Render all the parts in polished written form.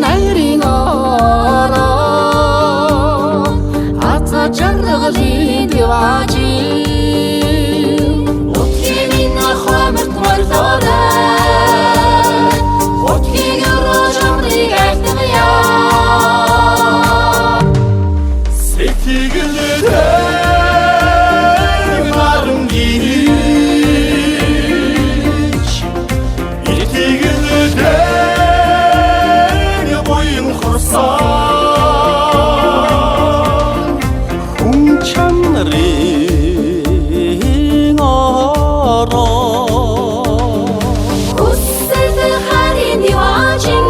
найрын ороо атга жаргалын диважи утгийн хоморт морлорой утгийн рожамрыг айлтгая сэтгэлдээ марам гинж итгэлдээ буян хорсон хүн чанарын ороо үсэл харин диважин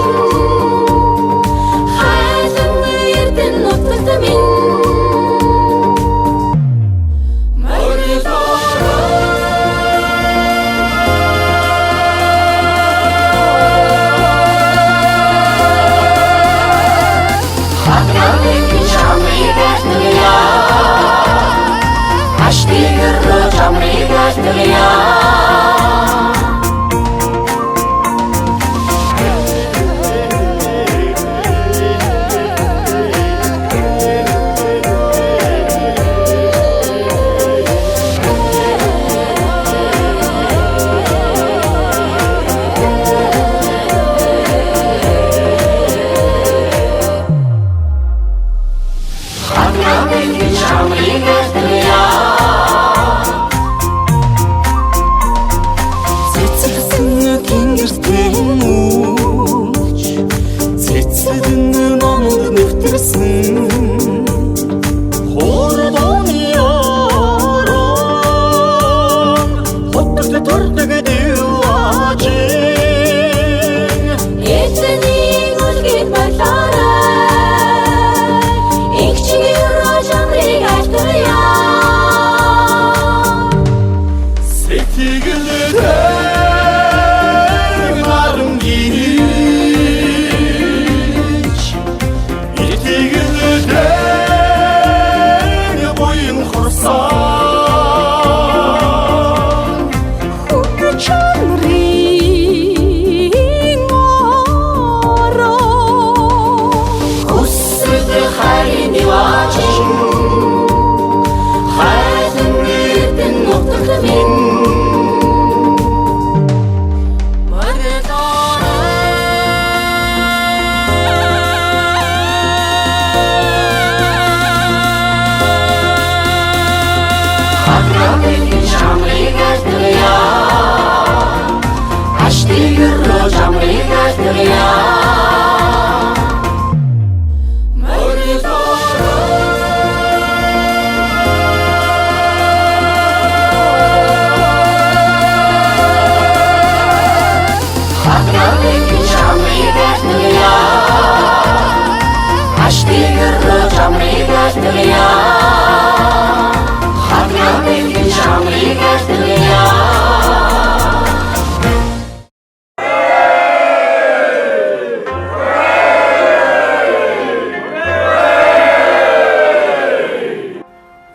хайлан эрдэн нутагт минь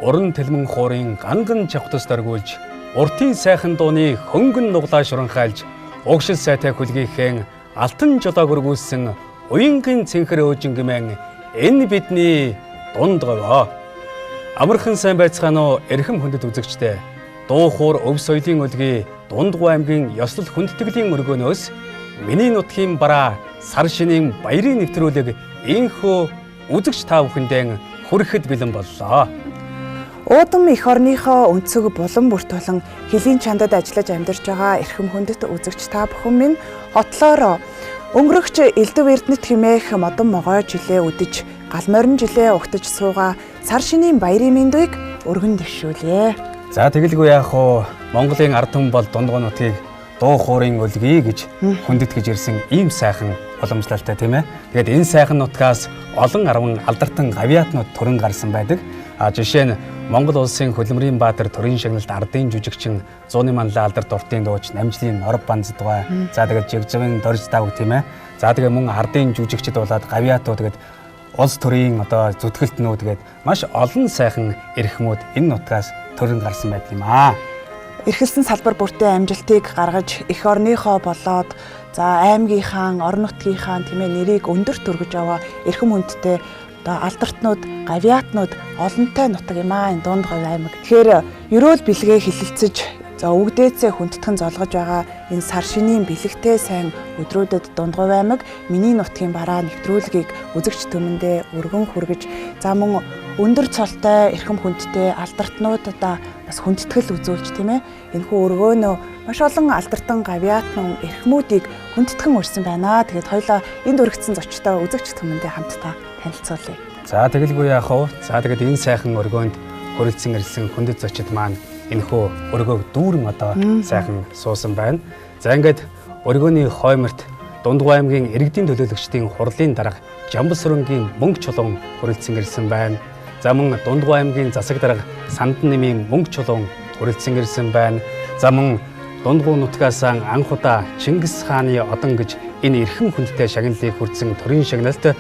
Уран тэлмэн хоорын ганган чавхтас даргуулж, уртын сайхан дууны хөнгөн нуглаа шуранхайлж, угшил сайтай хүлгийхэн алтан жолоог өргүүлсэн уянгийн цэнхэр өөжингмэн энэ бидний дунд говь. Амархан сайн байцгаана уу эрхэм хүндэт үзэгчдээ. Дуу хуур өв соёлын өлгий Дундгуй аймгийн ёслол хүндтгэлийн өргөнөөс миний нутгийн бараа сар шинийн баярын нэвтрүүлэг инхүү үзэгч та бүхэндээ хүрэхэд бэлэн боллоо. Уудам эх орныхоо өнцөг булан бүртүүлэн хэлийн чандад ажиллаж амьдарч байгаа эрхэм хүндэт үзэгч та бүхэн минь хотлоор өнгөрөгч элдв эрдэнэт хэмээх модон могой жилээ үдэж гал морин жилээ угтаж суугаа сар шинийн баярын мэндийг өргөн дэвшүүлье. За тэгэлгүй яах вэ? Монголын ард түмэн бол Дундгуй нутгийг дуу хуурын өлгий гэж хүндэтгэж ирсэн ийм сайхан уламжлалтай тийм ээ. Тэгээд энэ сайхан нутгаас олон арван алдартан гавьяатнууд төрөн гарсан байдаг. Жишээ нь Монгол улсын хөдөлмөрийн баатар төрийн шагналт ардын жүжигчин Зууны манлай алдарт уртын дууч Намжлын Норов Банздугай. За тэгээд Жигжигэн Дорж Давг тийм ээ. За тэгээд мөн ардын жүжигчд болоод гавьяатуу тэгээд улс төрийн одоо зүтгэлтнүүд тэгээд маш олон сайхан эрхмүүд энэ нутгаас төрөн гарсан байдаг юм аа. эрхэлсэн салбар бүртээ амжилтыг гаргаж эх орныхоо болоод аймгийнхаа, орон нутгийнхаа нэрийг өндөрт өргөж аваа эрхэм хүндтэй алдартнууд, гавьяатнууд олонтой нутаг юм аа энэ Дундгой аймаг. Тэгэхээр ерөөл бэлгээ хилэлцэж өвгдээцээ хүндтгэн золгож байгаа энэ сар шинийн бэлэгтэй сайн өдрүүдэд Дундгой аймаг миний нутгийн бараа нэвтрүүлгийг үзэгч түмэндээ өргөн хүргэж мөн өндөр цолтой эрхэм хүндтэй алдартнуудаа бас хүндэтгэл үзүүлж тийм ээ энэхүү өргөөнөө маш олон алдартан гавьяатнун эрхмүүдийг хүндэтгэн өрсөн байна. Тэгээд хоёлаа энд өргөцсөн зочтой үзэгч түмэндээ хамтдаа танилцуулъя. За тэгэлгүй яах вэ? За тэгээд энэ сайхан өргөөнд хүрэлцэн ирсэн хүндэт зочид маань энэхүү өргөөг дүүрэн одоо сайхан суусан байна. За ингээд өргөөний хойморт Дундгой аймгийн иргэдийн төлөөлөгчдийн хурлын дарга Жамбал сүрэнгийн мөнгө чулуун хүрэлцэн ирсэн байна. За мөн Дундгой аймгийн засаг дарга Сандан нэмийн мөнгө чулуун хүрэлцэн ирсэн байна. За мөн Дундгой нутгаас анх удаа Чингис хааны одон гэж энэ эрхэм хүндтэй шагналыг хүртсэн төрийн шагналт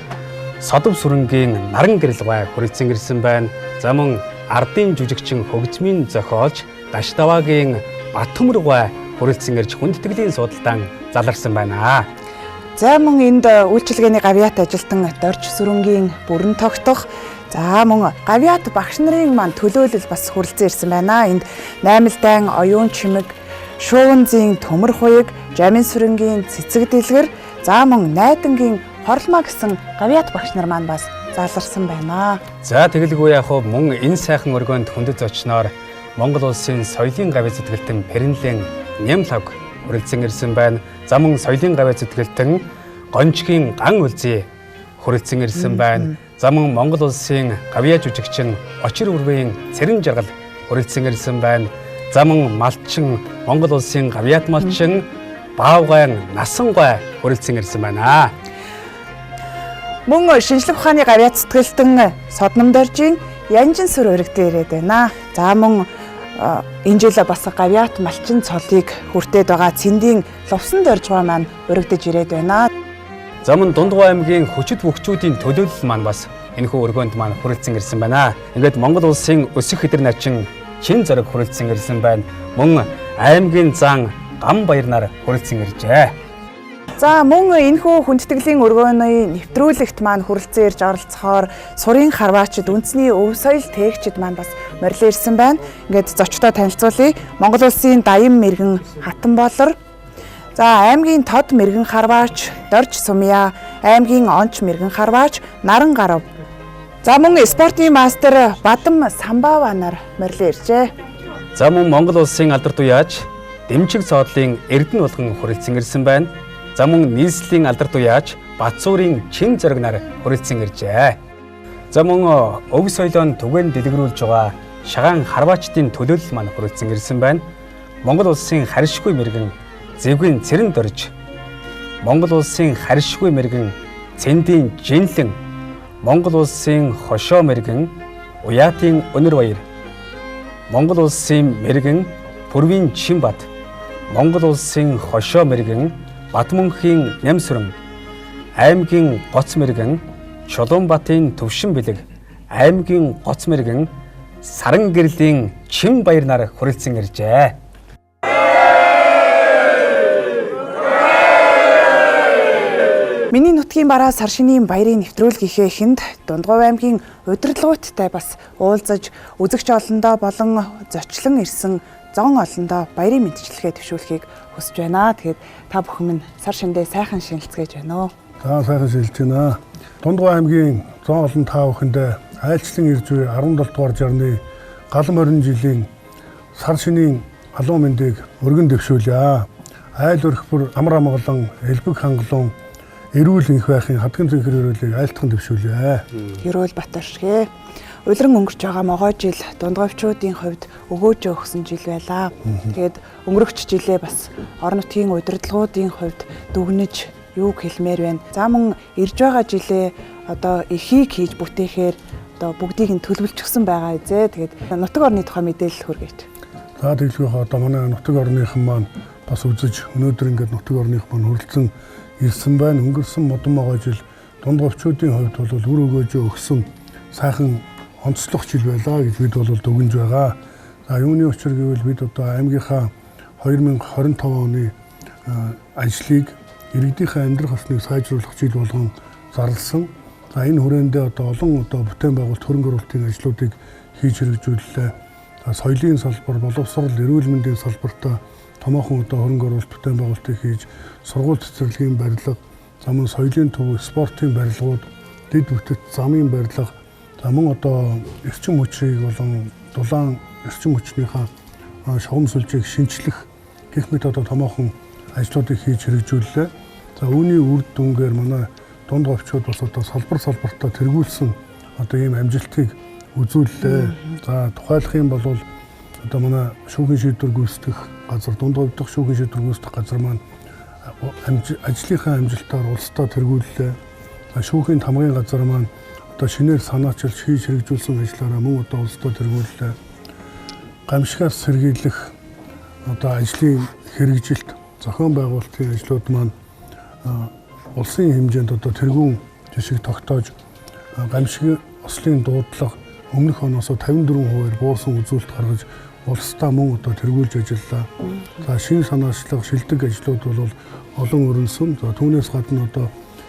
Содов сүрэнгийн наран гэрэл гай хүрэлцэн ирсэн байна. За мөн ардын жүжигчин хөгжмийн зохиолч Даштавагийн Батөмөр гай хүрэлцэн ирж хүндтгэлийн судалдаан заларсан байна. За мөн энд үйлчилгээний гавьяат ажилтан Дорж сүрэнгийн бүрэн тогтох мөн гавьяат багш нарын маань төлөөлөл бас хүрэлцэн ирсэн байна. Энд Наймалдайн оюун чимэг, Шуунзын төмөр хуйг, Жамин сүрэнгийн цэцэг дэлгэр, мөн Найдангийн хорлмаа гэсэн гавьяат багш нар маань бас заларсан байна. За тэгэлгүй яах вэ? Мөн энэ сайхан өргөөнд хүндэт зочноор Монгол улсын соёлын гавьяа зүтгэлтэн Пэрэнлэн Нямлаг хүрэлцэн ирсэн байна. За мөн соёлын гавьяа зүтгэлтэн Гончгийн Ган Үлзий хүрэлцэн ирсэн байна. За мөн Монгол улсын гавьяа жүжигчин Очир үрвийн Цэрэн Жаргал хүрэлцэн ирсэн байна. За мөн малчин Монгол улсын гавьяат малчин Баавгайн Насангай хүрэлцэн ирсэн байна. Мөн шинжлэх ухааны гавьяат зүтгэлтэн Содномдоржийн Янжин сүр өргөдөө ирээд байна. За мөн энэ жил бас гавьяат малчин цолыг хүртээд байгаа Цэндийн Лувсан доржгой маань өргөдөж ирээд байна. За мөн Дундгой аймгийн хүчит хөгчүүдийн төлөөлөл маань бас энэхүү өргөөнд маань хүрэлцэн ирсэн байна. Ингээд Монгол улсын өсөх хэдэр начин Чин зориг хүрэлцэн ирсэн байна. Мөн аймгийн зан Гам баяр нар хүрэлцэн иржээ. За мөн энэхүү хүндэтгэлийн өргөөний нэвтрүүлэгт маань хүрэлцэн ирж оролцохоор сурын харваачид үндэсний өв соёл тээгчид маань бас морилон ирсэн байна. Ингээд зочдоо танилцуулъя. Монгол улсын Даян мэргэн Хатанболор, аймгийн Тод мэргэн харваач Дорж Сумья, аймгийн Онч мэргэн харваач Наран Гарав. Мөн спортын мастер Бадам Самбава нар морилон иржээ. За мөн Монгол улсын алдарт уяач Дэмчиг цоодлын Эрдэнэ болгон хүрэлцэн ирсэн байна. За мөн нийслэлийн алдарт уяач Батсуурын Чин зориг нар хүрэлцэн иржээ. За мөн өв соёлоо түгээн дэлгэрүүлж байгаа Шагаан харваачдын төлөөлөл маань хүрэлцэн ирсэн байна. Монгол улсын харьшгүй мэргэн Зэвгийн Цэрэн Дорж, Монгол улсын харьшгүй мэргэн Цэндийн Жинлэн, Монгол улсын хошоо мэргэн Уяатын Өнөр баяр, Монгол улсын мэргэн Пүрвийн Чинбат, Монгол улсын хошоо мэргэн Батмөнхийн Нямсүрэн, аймгийн Гоц мэргэн Чулуунбатын Төвшин бэлэг, аймгийн Гоц мэргэн Саран гэрлийн Чин баяр нар хүрэлцэн иржээ. Миний нутгийн бараа сар шинийн баярын нэвтрүүлгийнхээ эхэнд Дундгой аймгийн удирдлагуудтай бас уулзаж үзэгч олондоо болон зочлон ирсэн зон олондоо баярын мэдчилгээ төвшүүлэхийг хүсэж байна. Тэгээд та бүхэн минь сар шиндээ сайхан шинэлцгээж байна уу? За сайхан шинэлж байна. Дундгой аймгийн зон олон та бүхэндээ айлчлан ирж буй 17 дугаар жарны галан морин жилийн сар шинийн алуу мэндийг өргөн дэвшүүлье. Айл өрхбөр амар амгалан элбэг хангалуун эрүүл инх байхын хадган зэнхэр өрөөлийг айлтхан дэвшүүлье. Эрүүл Батөршгэ. Улиран өнгөрч байгаа могой жил дундгойчдын хувьд өгөөжөө өгсөн жил байлаа. Тэгээд өнгөрөх жилээ бас орон нутгийн удирдлагуудын хувьд дүгнэж юуг хэлмээр байна. За мөн ирж байгаа жилээ одоо эхийг хийж бүтээхээр одоо бүгдийг нь төлөвлөчихсөн байгаа эзээ. Тэгээд нутаг орны тухай мэдээлэл хүргэж. За тэгэлгүй одоо манай нутаг орныхан маань бас үзэж өнөөдөр ингээд нутаг орных маань хүрэлцэн ирсэн байна. Өнгөрсөн модон могой жил дундгойчдын хувьд бол үр өгөөжөө өгсөн сайхан онцлог жил байлаа гэж бид бол дүгнж байгаа. За юуны учир гэвэл бид одоо аймгийнхаа 2025 оны ажлыг иргэдийнхээ амьдрах орчныг сайжруулах жил болгон зарласан. За энэ хүрээндээ одоо олон бүтээн байгуулалт хөрөнгө оруулалтын ажлуудыг хийж хэрэгжүүллээ. За соёлын салбар, боловсрол, эрүүл мэндийн салбартаа томоохон хөрөнгө оруулалт бүтээн байгуулалтыг хийж, сургууль цэцэрлэгийн барилга, за мөн соёлын төв, спортын барилгууд, дэд бүтэц замын барилга, за мөн эрчим хүчийг болон дулаан эрчим хүчнийхээ шугам сүлжээг шинчлэх гэх мэт томоохон ажлуудыг хийж хэрэгжүүллээ. За үүний үр дүнгээр манай дунд говьчууд бас салбартаа тэргүүлсэн ийм амжилтыг үзүүллээ. За тухайлах юм бол манай шүүхийн шийдвэр гүйцэтгэх газар, дунд говь дахь шүүхийн шийдвэр гүйцэтгэх газар маань ажлынхаа амжилтаар улсдаа тэргүүллээ. За шүүхийн тамгын газар маань шинээр санаачилж хийж хэрэгжүүлсэн ажлаараа мөн улсдаа тэргүүллээ. Гамшигаас сэргийлэх ажлын хэрэгжилт, зохион байгуулалтын ажлууд маань улсын хэмжээнд тэргүүн жишг тогтоож, гамшиг ослын дуудлага өмнөх оноос 54% буурсан үзүүлэлт гаргаж улсдаа мөн тэргүүлж ажиллаа. За шинэ санаачлах, шилдэг ажлууд бол олон өрнөсөн. За түүнээс гадна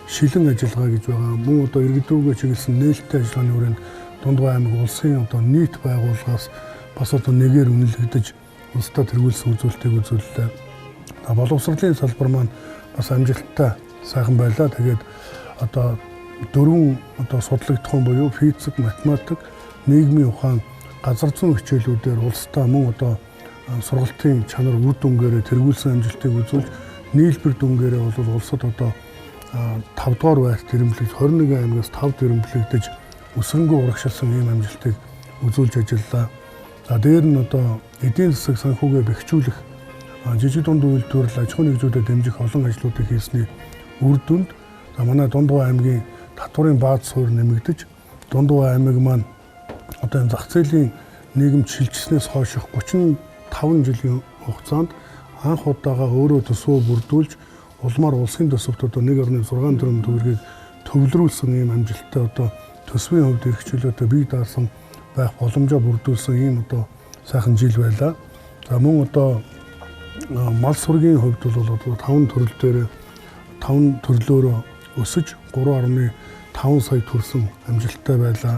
шилэн ажиллагаа гэж байгаа. Мөн иргэд рүүгээ чиглэсэн нээлттэй ажиллагааны хүрээнд Дундгой аймаг улсын нийт байгууллагаас бас нэгээр үнэлэгдэж улсдаа тэргүүлсэн үзүүлэлтийг үзүүллээ. Боловсролын салбар маань бас амжилттай сайхан байлаа. Тэгээд дөрвөн судлагдах буюу физик, математик, нийгмийн ухаан, газар зүйн хичээлүүдээр улсдаа мөн сургалтын чанар үр дүнгээрээ тэргүүлсэн амжилтыг үзүүлж, нийлбэр дүнгээрээ бол улсад 5 дугаар байрт ирэмблэж, 21 аймагаас 5 ирэмблэгдэж өсрөнгөө урагшилсан ийм амжилтыг үзүүлж ажиллаа. За дээр нь эдийн засаг санхүүгээ бэхжүүлэх, жижиг дунд үйлдвэрлэл, аж ахуйн нэгжүүдэд дэмжих олон ажлуудыг хийсний үр дүнд манай Дундгой аймгийн татварын бааз суурь нэмэгдэж, Дундгой аймаг маань энэ зах зээлийн нийгэмд шилжснээс хойших 35 жилийн хугацаанд анх удаага өөрөө төсвөө бүрдүүлж, улмаар улсын төсөвт 1.6 тэрбум төгрөгийг төвлөрүүлсэн ийм амжилттай төсвийн хувьд эрхчлөөтэй бие даасан байх боломжоо бүрдүүлсэн ийм сайхан жил байлаа. За мөн мал сургийн хувьд бол 5 төрөл дээр 5 төрлөөр өсөж 3.5 сая төрсэн амжилттай байлаа.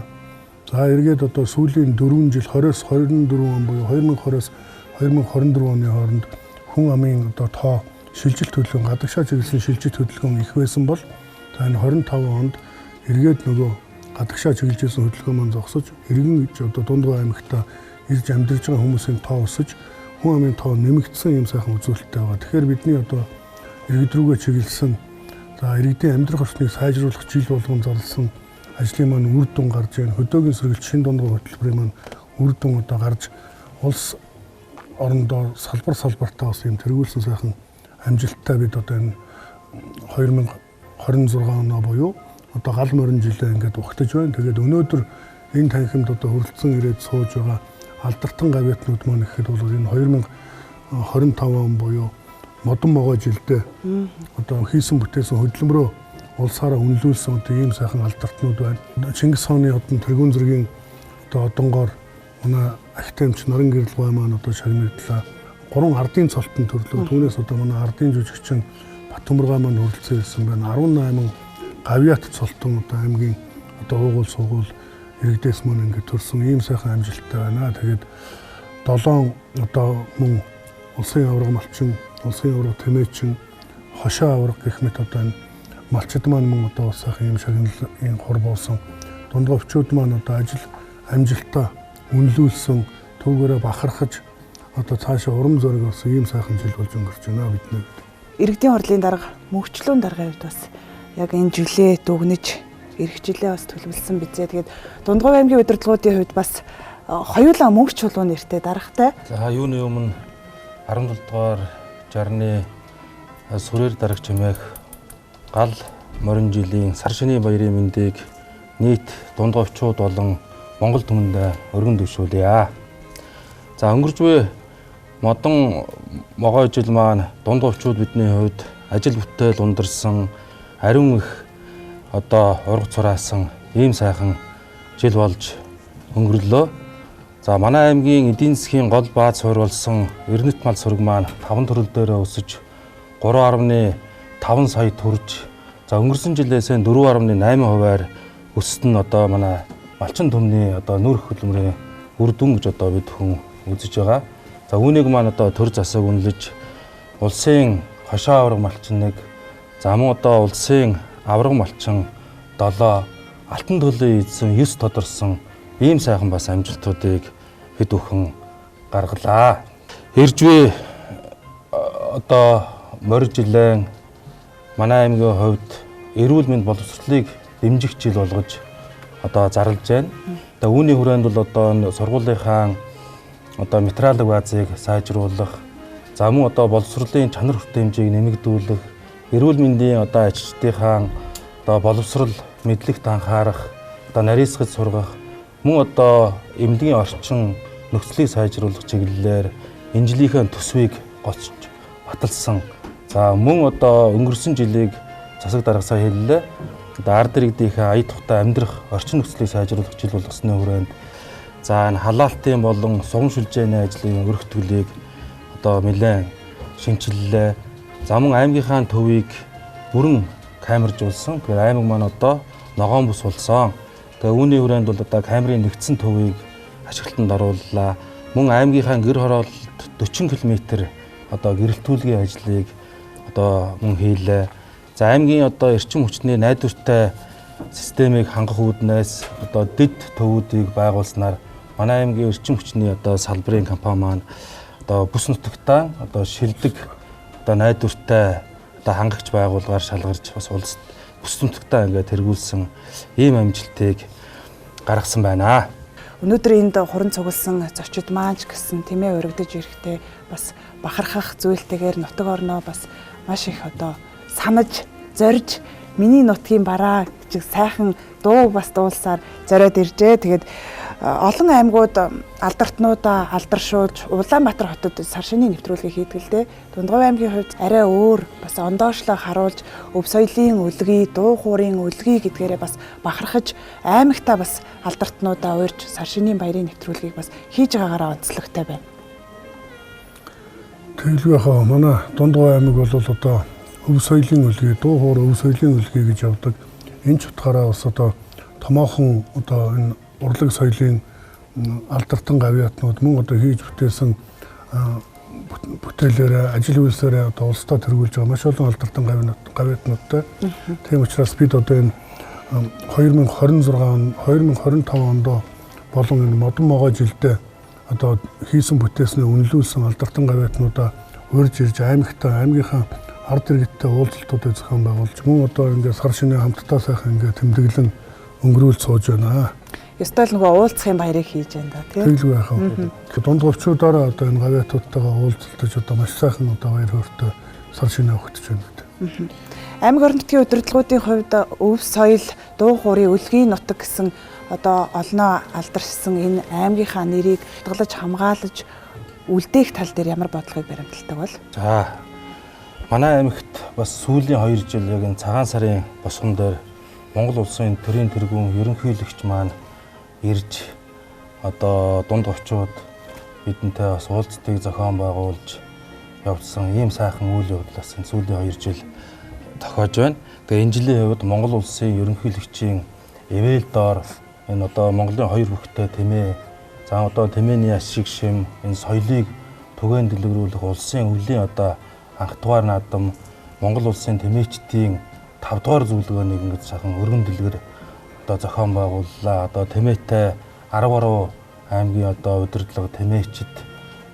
За эргээд сүүлийн 4 жил 20-с 24 он буюу 2020-с 2024 оны хооронд хүн амын тоо шилжилт хөдөлгөөн, гадагшаа чиглэсэн шилжилт хөдөлгөөн их байсан бол энэ 25 онд эргээд гадагшаа чиглэжсэн хөдөлгөөн маань зогсож, иргэн Дундгой аймагта ирж амьдарч байгаа хүмүүсийн тоо өсөж, хүн амын тоо нэмэгдсэн юм сайхан үзүүлэлттэй байгаа. Тэгэхээр бидний иргэд рүүгээ чиглэсэн, за иргэдийн амьдрах орчныг сайжруулах жил болгон зарласан ажлын маань үр дүн гарч байна. Хөдөөгийн сэргэлт шин Дундгой хөтөлбөрийн маань үр дүн гарч улс орондоо салбартаа бас юм тэргүүлсэн сайхан амжилттай бид энэ 2026 оноо буюу гал морин жилээ ингээд ухтаж байна. Тэгээд өнөөдөр энэ танхимд хүрэлцэн ирээд сууж байгаа алдартан гавьяатнууд маань ихэд бол энэ 2025 он буюу модон могой жилдээ хийсэн бүтээсэн хөдөлмөрөө улсаараа үнэлүүлсэн ийм сайхан алдартнууд байна. Чингис хааны тэргүүн зэргийн одонгоор манай Ахтамч Наран гэрэл гой маань шагнагдлаа. 3 ардын цолтон төрлөө. Түүнээс манай ардын жүжигчин Батөмөргай маань хүрэлцэн ирсэн байна. 18 гавьяат цолтон аймгийн уугуул суугуул иргэдээс мөн ингээд төрсөн ийм сайхан амжилттай байна. Тэгээд 7 мөн улсын аварга малчин, улсын аварга тэмээчин, хошоо аварга гэх мэт энэ малчид маань мөн сайхан ийм шагналын хур буусан. Дундговчууд маань ажил амжилтаа үнэлүүлсэн, түүгээрээ бахархаж цаашаа урам зориг болсон ийм сайхан жил болж өнгөрч байна бидний. Иргэдийн хурлын дарга, мөнхчлүүн даргын хувьд бас яг энэ жилээ дүгнэж, ирэх жилээ бас төлөвлөсөн бизээ. Тэгээд Дундгой аймгийн удирдлагуудын хувьд бас хоёулаа мөнх чулуун нэртэй даргатай. За юуны өмнө 17 дугаар жарны сүрээр дарагч хэмээх гал морин жилийн сар шинийн баярын мэндийг нийт дундговчууд болон Монгол түмэнд өргөн дэвшүүлье. За өнгөрч буй модон могой жил маань дундговчууд бидний хувьд ажил бүтээл ундарсан, ариун их ургац сураасан ийм сайхан жил болж өнгөрлөө. За За манай аймгийн эдийн засгийн гол бааз суурь болсон эрдэнэт мал сүрэг маань 5 төрөл дээр өсөж 3.5 сая төрж за өнгөрсөн жилээс 4.8%-аар өссөн нь одоо манай малчин төмний одоо нүүрх хөдөлмөрийн үр дүн гэж одоо бид хүн үзэж байгаа. За үүнийг маань одоо төр засаг үнэлж улсын хошоо авраг малчин 1, за мөн одоо улсын авраг малчин 7, алтан төлөө эзэн 9 тодорсон ийм сайхан бас амжилтуудыг хэд бүхэн гаргалаа. Иржвэ одоо морь жилийн манай аймгийн хувьд эрүүл мэнд боловсролыг дэмжих жил болгож одоо зарлж байна. Тэгээ үүний хүрээнд бол одоо сургуулийнхаа одоо материалын баазыг сайжруулах, за мөн одоо боловсролын чанар хүртээмжийг нэмэгдүүлэх, эрүүл мэндийн одоо ажилчдынхаа одоо боловсрол мэдлэгт анхаарах, одоо нарийсгаж сургах, мөн одоо эмнэлгийн орчин нөхцөлийг сайжруулах чиглэлээр энэ жилийнхээ төсвийг гоцж баталсан. За мөн одоо өнгөрсөн жилийг засаг даргасаа хэллээ. Одоо ард иргэдийнхээ ая тухтай амьдрах орчин нөхцөлийг сайжруулах жил болгосны хүрээнд за энэ халаалтын болон сугам шүлжээний ажлын өргөтгөлийг одоо нэлээд шинчиллээ. За мөн аймгийнхаа төвийг бүрэн камержуулсан. Тэгэхээр аймаг маань одоо ногоон бүс болсон. Тэгээ үүний хүрээнд бол одоо камерын нэгдсэн төвийг ашиглалтанд орууллаа. Мөн аймгийнхаа гэр хороололд 40 км одоо гэрэлтүүлгийн ажлыг одоо мөн хийлээ. За аймгийн одоо эрчим хүчний найдвартай системийг хангах үүднээс одоо дэд төвүүдийг байгуулснаар манай аймгийн эрчим хүчний одоо салбарын компани маань одоо бүс нутагтаа одоо шилдэг одоо найдвартай одоо хангагч байгууллагаар шалгарч бас улс бүс нутагтаа ингээд тэргүүлсэн ийм амжилтыг гаргасан байна. Өнөөдөр энд хуран цугласан зочид маань ч гэсэн тэмээ өргөдөж ирэхдээ бас бахархах зүйлтэйгээр нутаг орноо бас маш их одоо санаж, зорж миний нутгийн бараа гэж сайхан дуу бас дуулсаар зориод иржээ. Тэгээд олон аймагуд алдартнуудаа алдаршуулж Улаанбаатар хотод сар шинийн нэвтрүүлгийг хийдэг л дээ. Дундгой аймгийн хувьд арай өөр бас ондоошлоо харуулж өв соёлын өлгий, дуу хуурын өлгий гэдгээрээ бас бахархаж аймагтаа бас алдартнуудаа уурж сар шинийн баярын нэвтрүүлгийг бас хийж байгаагаараа онцлогтой байна. Тэгэлгүй манай Дундгой аймаг бол одоо өв соёлын өлгий, дуу хуур өв соёлын өлгий гэж явдаг. Энэ ч утгаараа бас одоо томоохон одоо энэ урлаг соёлын алдартан гавьяатнууд мөн одоо хийж бүтээсэн бүтээлээрээ ажил үйлсээрээ одоо улсдаа тэргүүлж байгаа маш олон алдартан гавьяатнуудтай. Тийм учраас бид одоо энэ 2026 2025 онд болон энэ модон могой жилдээ одоо хийсэн бүтээсний үнэлүүлсэн алдартан гавьяатнуудаа урьж ирж аймагтаа аймгийнхаа ард иргэдтэй уулзалтуудыг зохион байгуулж мөн одоо ингээд сар шинэ хамтдаа сайхан ингээд тэмдэглэн өнгөрүүлж сууж байна. Ёстой л нөгөө уулзахын баярыг хийж байна да тийм. Тэгэлгүй яхаа. Дунд говьчуудаараа одоо энэ гавьяатуудтайгаа уулзалтаж одоо маш сайхан одоо баяр хөөртэй сар шинэ өгдөж байна гэдэг. Аймаг орон нутгийн удирдлагуудын хувьд өв соёл, дуу хуурын өлгий нутаг гэсэн одоо олноо алдаршсан энэ аймгийнхаа нэрийг хадгалж хамгаалж үлдээх тал дээр ямар бодлогыг баримталдаг бол? За манай аймагт бас сүүлийн 2 жил яг энэ цагаан сарын босгон дээр Монгол улсын төрийн тэргүүн ерөнхийлөгч маань ирж одоо дунд говьчууд бидэнтэй бас уулзтыг зохион байгуулж явуулсан ийм сайхан үйл явдлаас энэ сүүлийн 2 жил тохиож байна. Тэгээ энэ жилийн хувьд Монгол улсын ерөнхийлөгчийн эвэл доор энэ одоо Монголын 2 бүхтэй тэмээ, за одоо тэмээний ашиг шим энэ соёлыг түгээн дэлгэрүүлэх улсын өвлийн одоо анх дугаар наадам Монгол улсын тэмээчдийн 5 дугаар зөвлөгөөнийг ингэж сайхан өргөн дэлгэр одоо зохион байгууллаа. Одоо тэмээтэй 13 аймгийн одоо удирдлага тэмээчд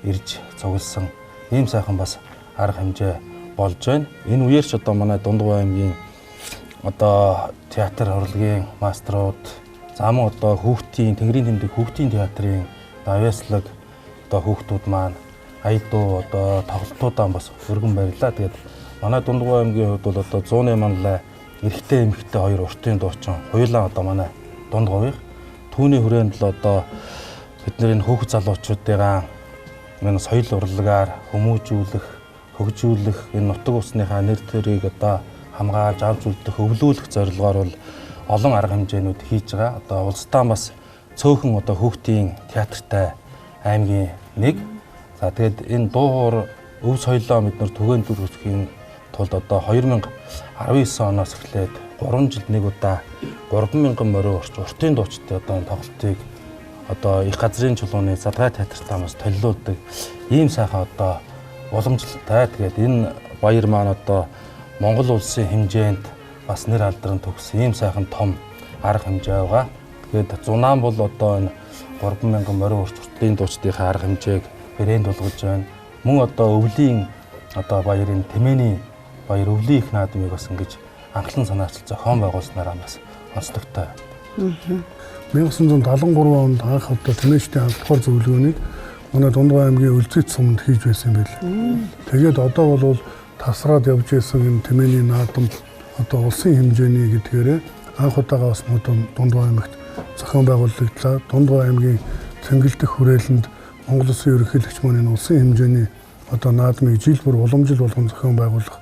ирж цугласан ийм сайхан бас арга хэмжээ болж байна. Энэ үеэр ч одоо манай Дундгой аймгийн одоо театр урлагийн маструуд, за мөн одоо хүүхдийн Тэнгэрийн тэмдэг хүүхдийн театрын авьяаслаг одоо хүүхдүүд маань аяд дуу одоо тоглолтуудаа бас өргөн барилаа. Тэгээд манай Дундгой аймгийн хувьд бол одоо 100-ны манлай эрэгтэй эмэгтэй хоёр уртын дуучин хоёулаа одоо манай Дундгойх. Түүний хүрээнд л одоо бидний хүүхэд залуучуудыгаа энэ соёл урлагаар хүмүүжүүлэх, хөгжүүлэх, энэ нутаг усныхаа нэр төрийг одоо хамгаалж авч үлдэх, өвлүүлэх зорилгоор бол олон арга хэмжээнүүд хийж байгаа. Одоо улсдаа бас цөөхөн одоо хүүхдийн театртай аймгийн нэг. За тэгээд энэ дуу хоор өв соёлоо бид нар түгээн дүрхсхийн тулд одоо 2019 оноос эхлээд 3 жилд нэг удаа 3000 морин орч уртын дуучдын одоо тоглолтыг одоо их газрын чулууны Задгай театрт хамаас толилуулдаг ийм сайхан одоо уламжлалтай. Тэгээд энэ баяр маань одоо Монгол улсын хэмжээнд бас нэр алдран төгсөн ийм сайхан том арга хэмжээ байгаа. Тэгээд зунаан бол одоо энэ 3000 морин орч уртын дуучдын арга хэмжээг брэнд болгож байна. Мөн одоо өвлийн одоо баярын тэмээний баяр өвлийн их наадмыг бас ингэж анхлан санаачилж зохион байгуулснараа бас онцлогтой. 1973 онд анх одоо тэмээчдийн хамтгаар зөвлөгөөнийг манай Дундгой аймгийн Үлзийт суманд хийж байсан юм байна. Тэгээд одоо бол тасраад явж байсан энэ тэмээний наадам одоо улсын хэмжээний гэдгээрээ анх удаага бас Дундгой аймагт зохион байгуулагдлаа. Дундгой аймгийн цэнгэлдэх хүрээлэнд Монгол Улсын ерөнхийлөгч маань энэ улсын хэмжээний одоо наадмыг жил бүр уламжил болгон зохион байгуулах,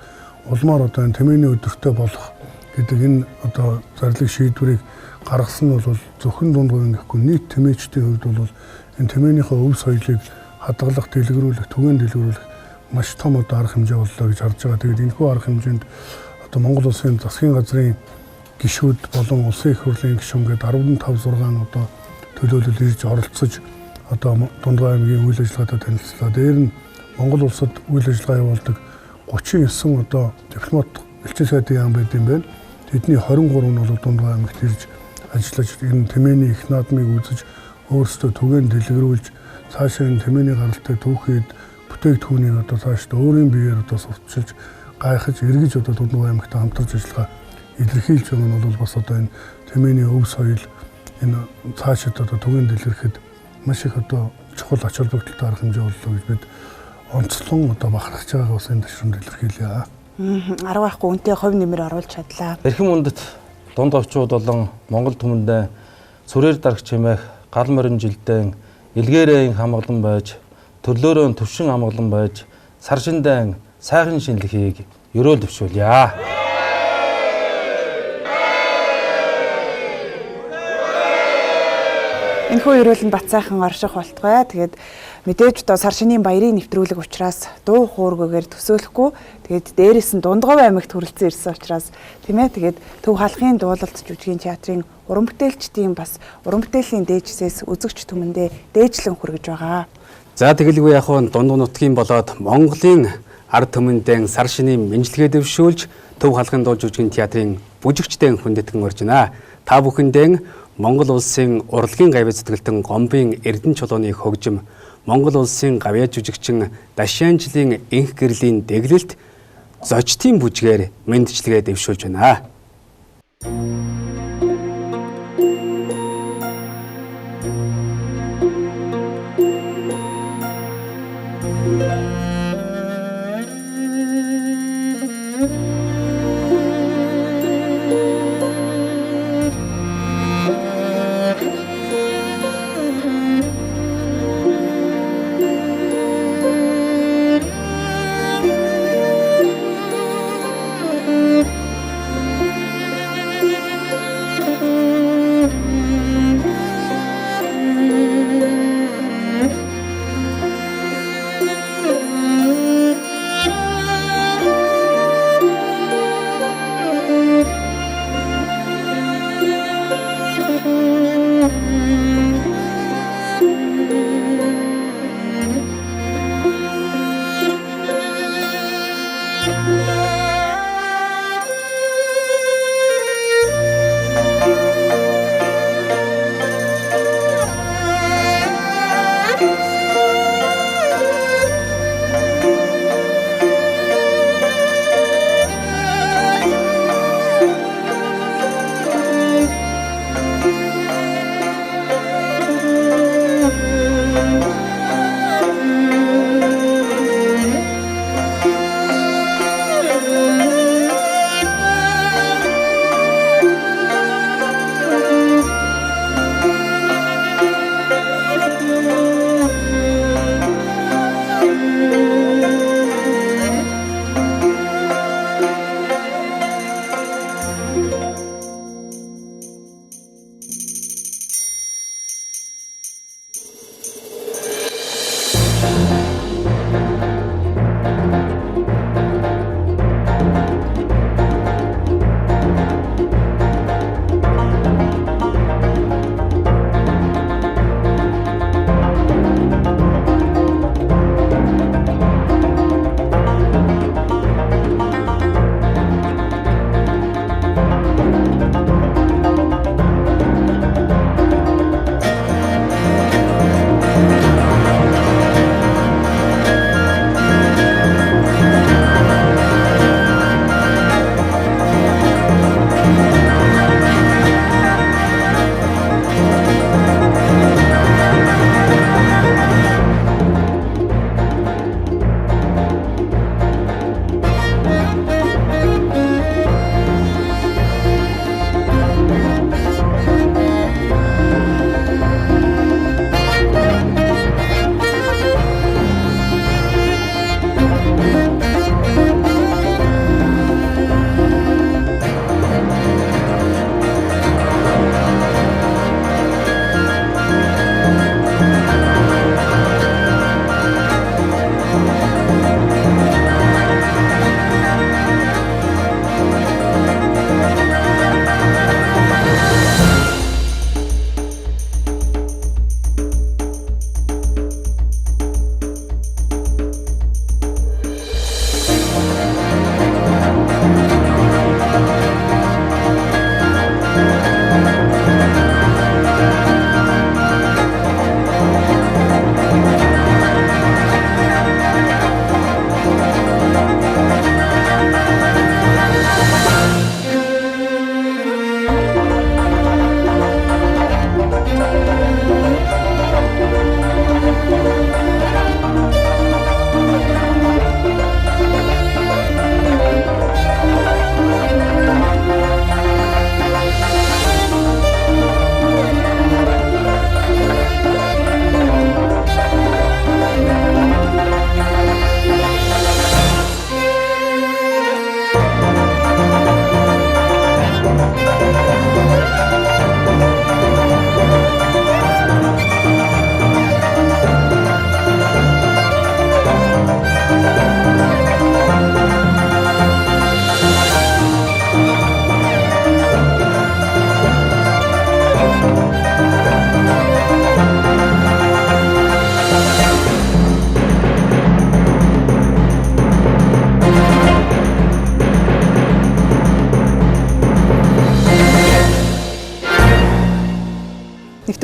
улмаар одоо энэ тэмээний өдөртөө болох гэдэг энэ одоо зарлиг шийдвэрийг гаргасан нь бол зөвхөн Дундгойн гэхгүй нийт тэмээчдийн хувьд бол энэ тэмээнийхээ өв соёлыг хадгалах, дэлгэрүүлэх, түгээн дэлгэрүүлэх маш том одоо арга хэмжээ боллоо гэж харж байгаа. Тэгээд энэхүү арга хэмжээнд одоо Монгол Улсын засгийн газрын гишүүд болон улсын их хурлын гишүүн гээд 15-6 одоо төлөөлөл ирж оролцож одоо Дундгой аймгийн үйл ажиллагаатай танилцлаа. Дээр нь Монгол улсад үйл ажиллагаа явуулдаг 39 одоо дипломат элчин сайдын яам байд юм байна. Тэдний 23 нь бол Дундгой аймагт ирж ажиллаж энэ тэмээний их наадмыг үзэж өөрсдөө түгээн дэлгэрүүлж цаашаа энэ тэмээний гаралтай түүхийд бүтээгдэхүүнийг одоо цаашдаа өөрийн биеэр одоо сурталчилж гайхаж эргэж одоо Дундгой аймагт хамтарч ажиллагаа илэрхийлж байгаа нь бол бас одоо энэ тэмээний өв соёл энэ цаашид одоо түгээн дэлгэрхэд маш их одоо чухал ач холбогдолтой арга хэмжээ боллоо гэж бид онцлон одоо бахархаж байгааг бас энэ ташрамд илэрхийлье. Арга байхгүй үнтэй хувь нэмэр оруулж чадлаа. Эрхэм үндэт дунд овчууд болон Монгол түмэндээ сүрээр дарагч хэмээх гал морин жилдээ илгээрийн хамглан байж, төрлөөрөө төвшин хамглан байж, сар шиндээ сайхан шинэлхийг ерөөл төвшүүлье. Энэхүү ерөөл нь бат сайхан орших болтгой. Тэгээд мэдээж одоо сар шинийн баярын нэвтрүүлэг учраас дуу хуургүйгээр төсөөлөхгүй. Тэгээд дээрээс нь Дундгой аймагт хүрэлцэн ирсэн учраас тийм ээ. Тэгээд Төв халахын дуулалт жүжигийн театрын уран бүтээлчдийн бас уран бүтээлийн дээжсээс үзэгч түмэндээ дээжлэн хүргэж байгаа. За тэгэлгүй яг нь Дундгой нутгийн болоод Монголын ард түмэндээ сар шинийн мэдлэгээ дэвшүүлж Төв халахын дуул жүжигийн театрын бүжигчдээ хүндэтгэн урьж байна. Та бүхэндээ Монгол улсын урлагийн гавьяа зүтгэлтэн Гомбын Эрдэнэ чулууны хөгжим, Монгол улсын гавьяа жүжигчин Дашаанжлын энх гэрлийн дэглэлт зочдын бүжгээр мэндчилгээ дэвшүүлж байна.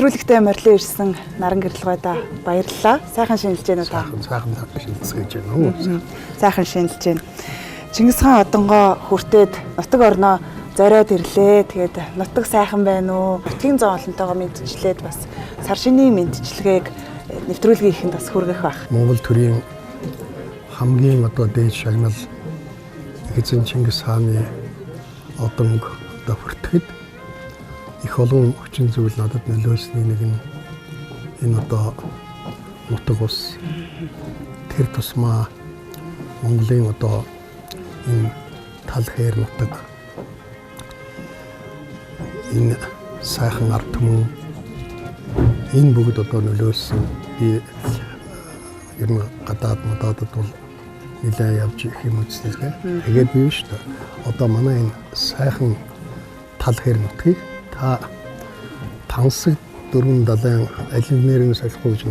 нэвтрүүлэгтээ морилон ирсэн Наран гэрэлгойда баярлалаа. Сайхан шинжилж байна уу та? Сайхан шинжилж байна. Сайхан шинжилж байна. Чингис хаан одонгоо хүртээд нутаг орноо зориод ирлээ. Тэгээд нутаг сайхан байна уу? Нутгийн зам олонтойгоо мэдчилээд бас сар шинийн мэдчилгээг нэвтрүүлгийн ихэнд бас хүргэх байх. Монгол төрийн хамгийн дээд шагнал эзэн Чингис хааны одонг хүртэхэд их олон хүчин зүйл надад нөлөөлсний нэг нь энэ нутаг ус тэр тусмаа Монголын энэ тал хээр нутаг энэ сайхан ард түмэн энэ бүгд нөлөөлсөн би ер нь гадаад модадад бол нэлээд явж их юм үзлээ. Тэгээд би биш манай энэ сайхан тал хээр нутгийг та тансаг дөрвөн далайн алин нэрийн солихгүй гэж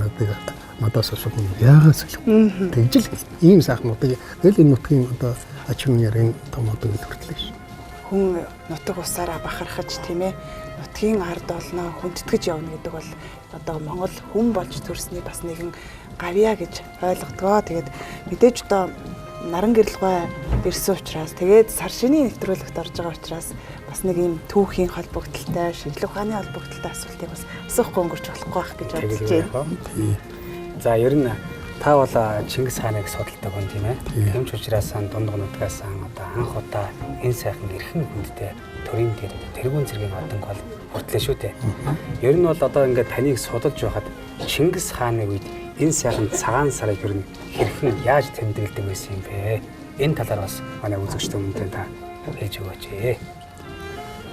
надаас асуусан. Яагаад солихгүй? Тэгж л ийм сайхан нутаг. Тэгэл энэ нутгийн ач хүнээр энэ том нутаг төртлөө ш. Хүн нутаг усаараа бахархаж тийм ээ нутгийн ард олноо хүндэтгэж явна гэдэг бол Монгол хүн болж төрсний бас нэгэн гавья гэж ойлгодгоо. Тэгээд мэдээж Наран гэрэлгой ирсэн учраас тэгээд сар шинийн нэвтрүүлэгт орж байгаа учраас бас нэг юм түүхийн холбогдолтой, шинжлэх ухааны холбогдолтой асуултыг бас асуухгүй өнгөрч болохгүй байх гэж бодож байна. За ер нь та бол Чингис хааныг судалдаг хүн тийм ээ. Хэмч учраас дундгын нутгаас анх удаа энэ сайхан эрхэн хүндтэй төрийн тэргүүн цэргийн одонг бол хүртлээ шүү дээ. Ер нь бол ингээд таныг судалж байхад Чингис хааны үед энэ сайхан цагаан сарыг ер нь хэрхэн яаж тэмдэглэдэг байсан юм бэ? Энэ талаар бас манай үзэгчдийн өмнөд та хэлж өгөөч.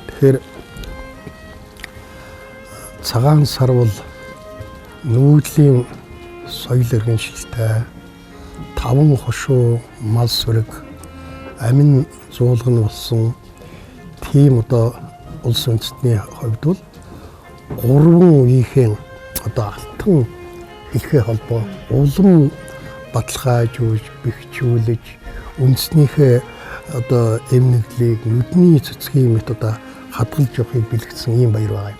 Тэгэхээр цагаан сар бол нүүдлийн соёл иргэншилтэй, таван хошуу мал сүрэг, амин зуулган болсон тийм улс үндэстний хувьд бол гурван үеийн алтан хэлхээ холбоо улам баталгаажуулж, бэхжүүлж, үндэснийхээ эмнэглийг нүдний цэцгийн методоор хадгалж явахыг бэлтгэсэн ийм баяр байгаа юм.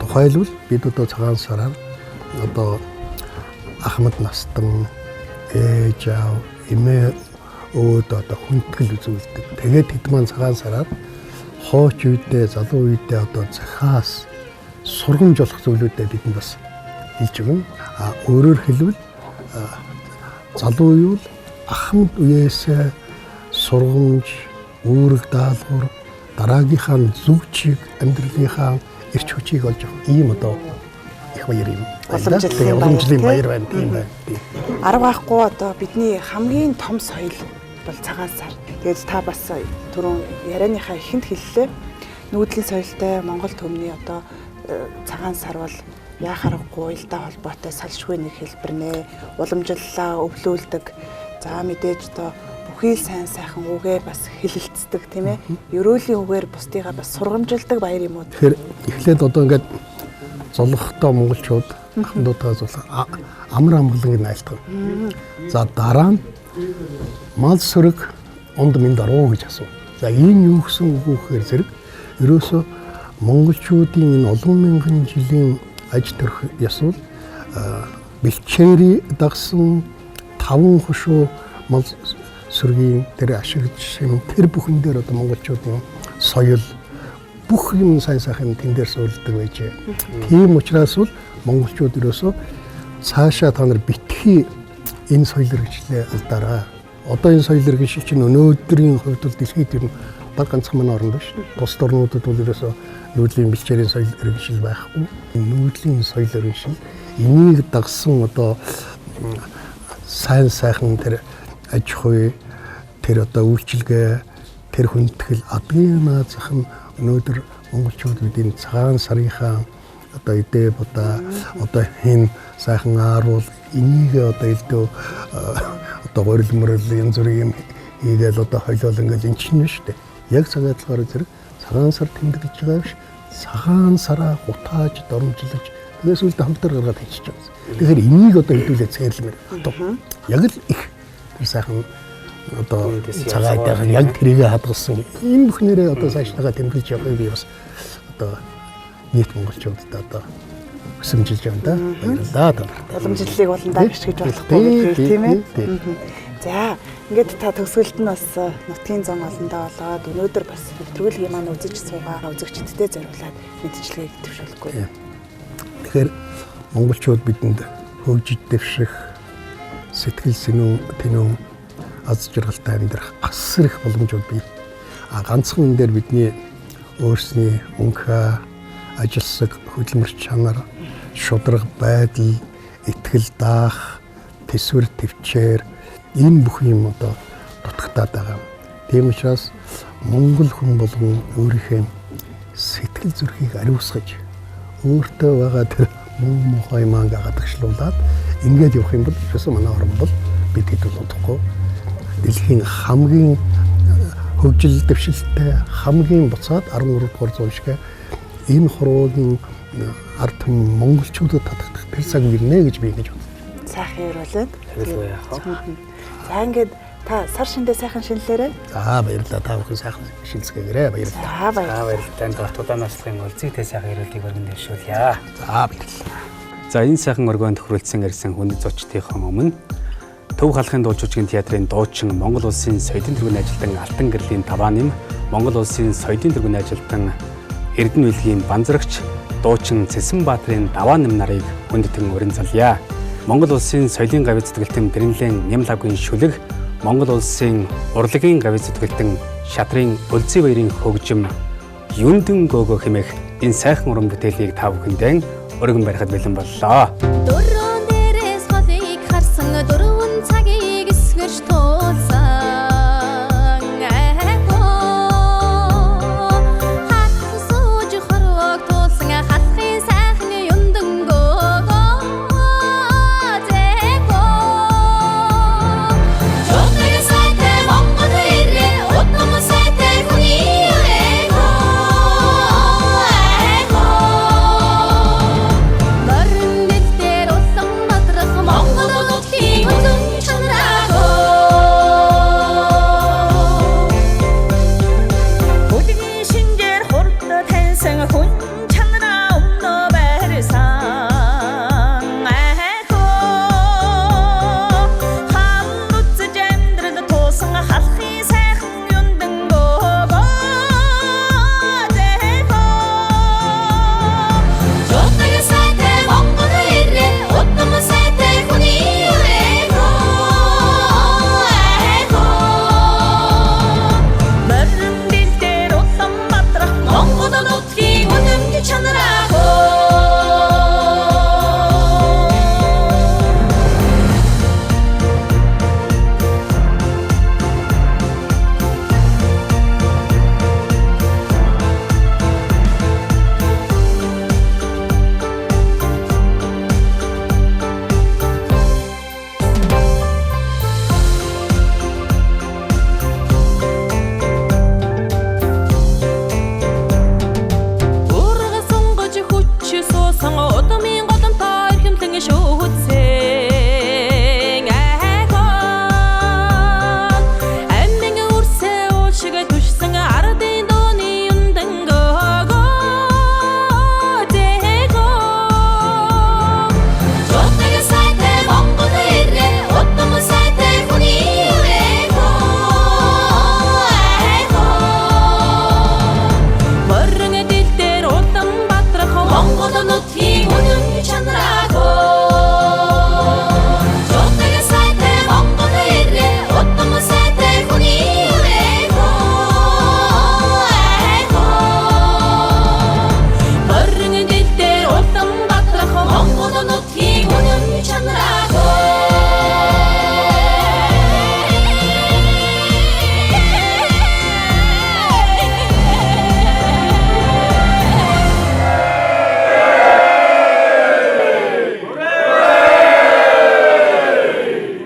Тухайлбал бид цагаан сараар Ахмад настан, ээж аав, эмээ өөд хүндэтгэл үзүүлдэг. Тэгээд хэд маань цагаан сараар хооч үедээ, залуу үедээ захаас сургамж болох зүйлүүдэд бидэнд бас хэлж өгнө. Өөрөөр хэлбэл залуу үе бол Ахмад үеэсээ сургамж, үүрэг даалгавар, дараагийнхаа зүгчийг, амьдралынхаа эрч хүчийг олж авах ийм их баяр юм. Уламжлалын баяр байна тийм байна. Арга байхгүй бидний хамгийн том соёл бол цагаан сар. Тэгээд та бас түрүүн ярианыхаа ихэнд хэллээ. Нүүдлийн соёлтой Монгол төмний цагаан сар бол яхарахгүй илдээ холбоотой салшгүй нэг хэлбэр нэ. Уламжлалаа өвлүүлдэг. За мэдээж бүхий сайн сайхан үгээр бас хэлэлцдэг тийм ээ. Ерөөлийн үгээр бусдыгаа бас сургамжилдаг баяр юм уу? Тэгэхээр эхлээд ингээд золгохтой монголчууд ахмадуудаас бол амар амгаланг найлтдаг. За дараа нь мал сүрэг онд минь даруу гэж асуу. За энэ юу гэсэн үг вэ гэхээр зэрэг ерөөсөө монголчуудын энэ олон мянган жилийн аж төрх ёсвол бэлчээрий дагсан таван хошуу мал сүргийн тэр ашиглаж тэр бүхэн дээр монголчуудын соёл бүх юм сайн сайхан тэн дээр суулдаг байжээ. Тийм учраас бол монголчууд ерөөсөө цаашаа та нар битгий энэ соёл иргэншлээ алдаараа. Энэ соёл иргэншил чинь өнөөдрийн хувьд бол дэлхийд ер нь баг ганцхан манай орнд биш. Бусад орнуудад бол ерөөсөө нүүдлийн бэлчээрийн соёл иргэншил байхгүй. Нүүдлийн соёл иргэншил энийг дагсан сайн сайхан тэр аж ахуй тэр үйлчилгээ тэр хүндэтгэл адгийн наазах нь өнөөдөр монголчууд бидний цагаан сарынхаа идэ хин сайхан ааруул энийг элдөө горил мөрөл янз бүрийн хийгээл хойлол ингээд эн чинь шүү дээ. Яг цагаан талаар зэрэг цагаан сар тэмдэглэж байгаа биш. Цагаан сараа гутааж дормжилж тэгээс үлд хамтар гаргаад хийчихэж байгаа. Тэгэхээр энийг хэдүүлээ цэрлэмээр. Яг л их тэр сайхан цагаатайхан яг тэрийг хадгалсан. Энэ бүхнээрээ цаашдаа тэмдэглэж явахыг би бас нийт монголчуудад хүсэмжилж байна да. Баярлалаа. Уламжлалыг уландаа гიშгэж болохгүй тийм ээ. За ингээд та төгсгөлд нь бас нутгийн зам олондоо болоод өнөөдөр бас нэвтрүүлгийн маань үзэж суугаа үзэгчдэдээ зориулаад мэдчилгээг төвшүүлэхгүй. Тэгэхээр монголчууд бидэнд хөгжиж дэвших сэтгэл тэнүүн аз жаргалтай амьдрах асар их боломжууд бий. Ганцхан энэ дээр бидний өөрсний мөнхөө ажилсаг хөдөлмөр чанар, шударга байдал, итгэл даах, төсвөр төвчээр энэ бүх юм одоо дутагтаад байгаа. Тийм учраас монгол хүн болгон өөрийнхөө сэтгэл зүрхийг ариусгаж өөртөө байгаа тэр муухай манга гадагшлуулаад ингээд явах юм бол ерөөсөө манай орн бол бид хэд бол удахгүй дэлхийн хамгийн хөгжил дэвшилттэй хамгийн буцаад 13 дугаар зуун шиг энэ хуруугийн ард түмэн монголчуудад татагдах тэр цаг ирнэ гэж би ингэж байна. Сайхан явуулаад. За ингээд та сар шиндээ сайхан шинэлээрэй. За баярлалаа. Та бүхэн сайхан шинэлцгээгээрэй. Баярлалаа. Баярлалаа. Тутанаслах юм бол зүйтэй сайхан ирүүлгийг өргөн дэвшүүлье. За баярлалаа. За энэ сайхан өргөнд тохируулсан ирсэн хүнд зочдынхон өмнө Төв халахын дуулжуулагчийн театрын дуучин Монгол улсын соёлын тэргүүний ажилтан Алтан гэрлийн Тавааним, Монгол улсын соёлын тэргүүний ажилтан Эрдэнэ уйлгийн банзрагч дуучин Цэсэнбаатарын Давааним нарыг хүндэтгэн урин залъя. Монгол улсын соёлын гавь зүтгэлтэн Бэрнлэн Нямлагын шүлэг, Монгол улсын урлагийн гавь зүтгэлтэн Шатрын Өлзий баярын хөгжим Юндэн гөөгөө хэмээх энэ сайхан уран бүтээлийг та бүхэндээ өргөн барихад бэлэн боллоо. Дөрөв дээрээс голыг харсан дөрвөн цагийг эсгэрч туулсан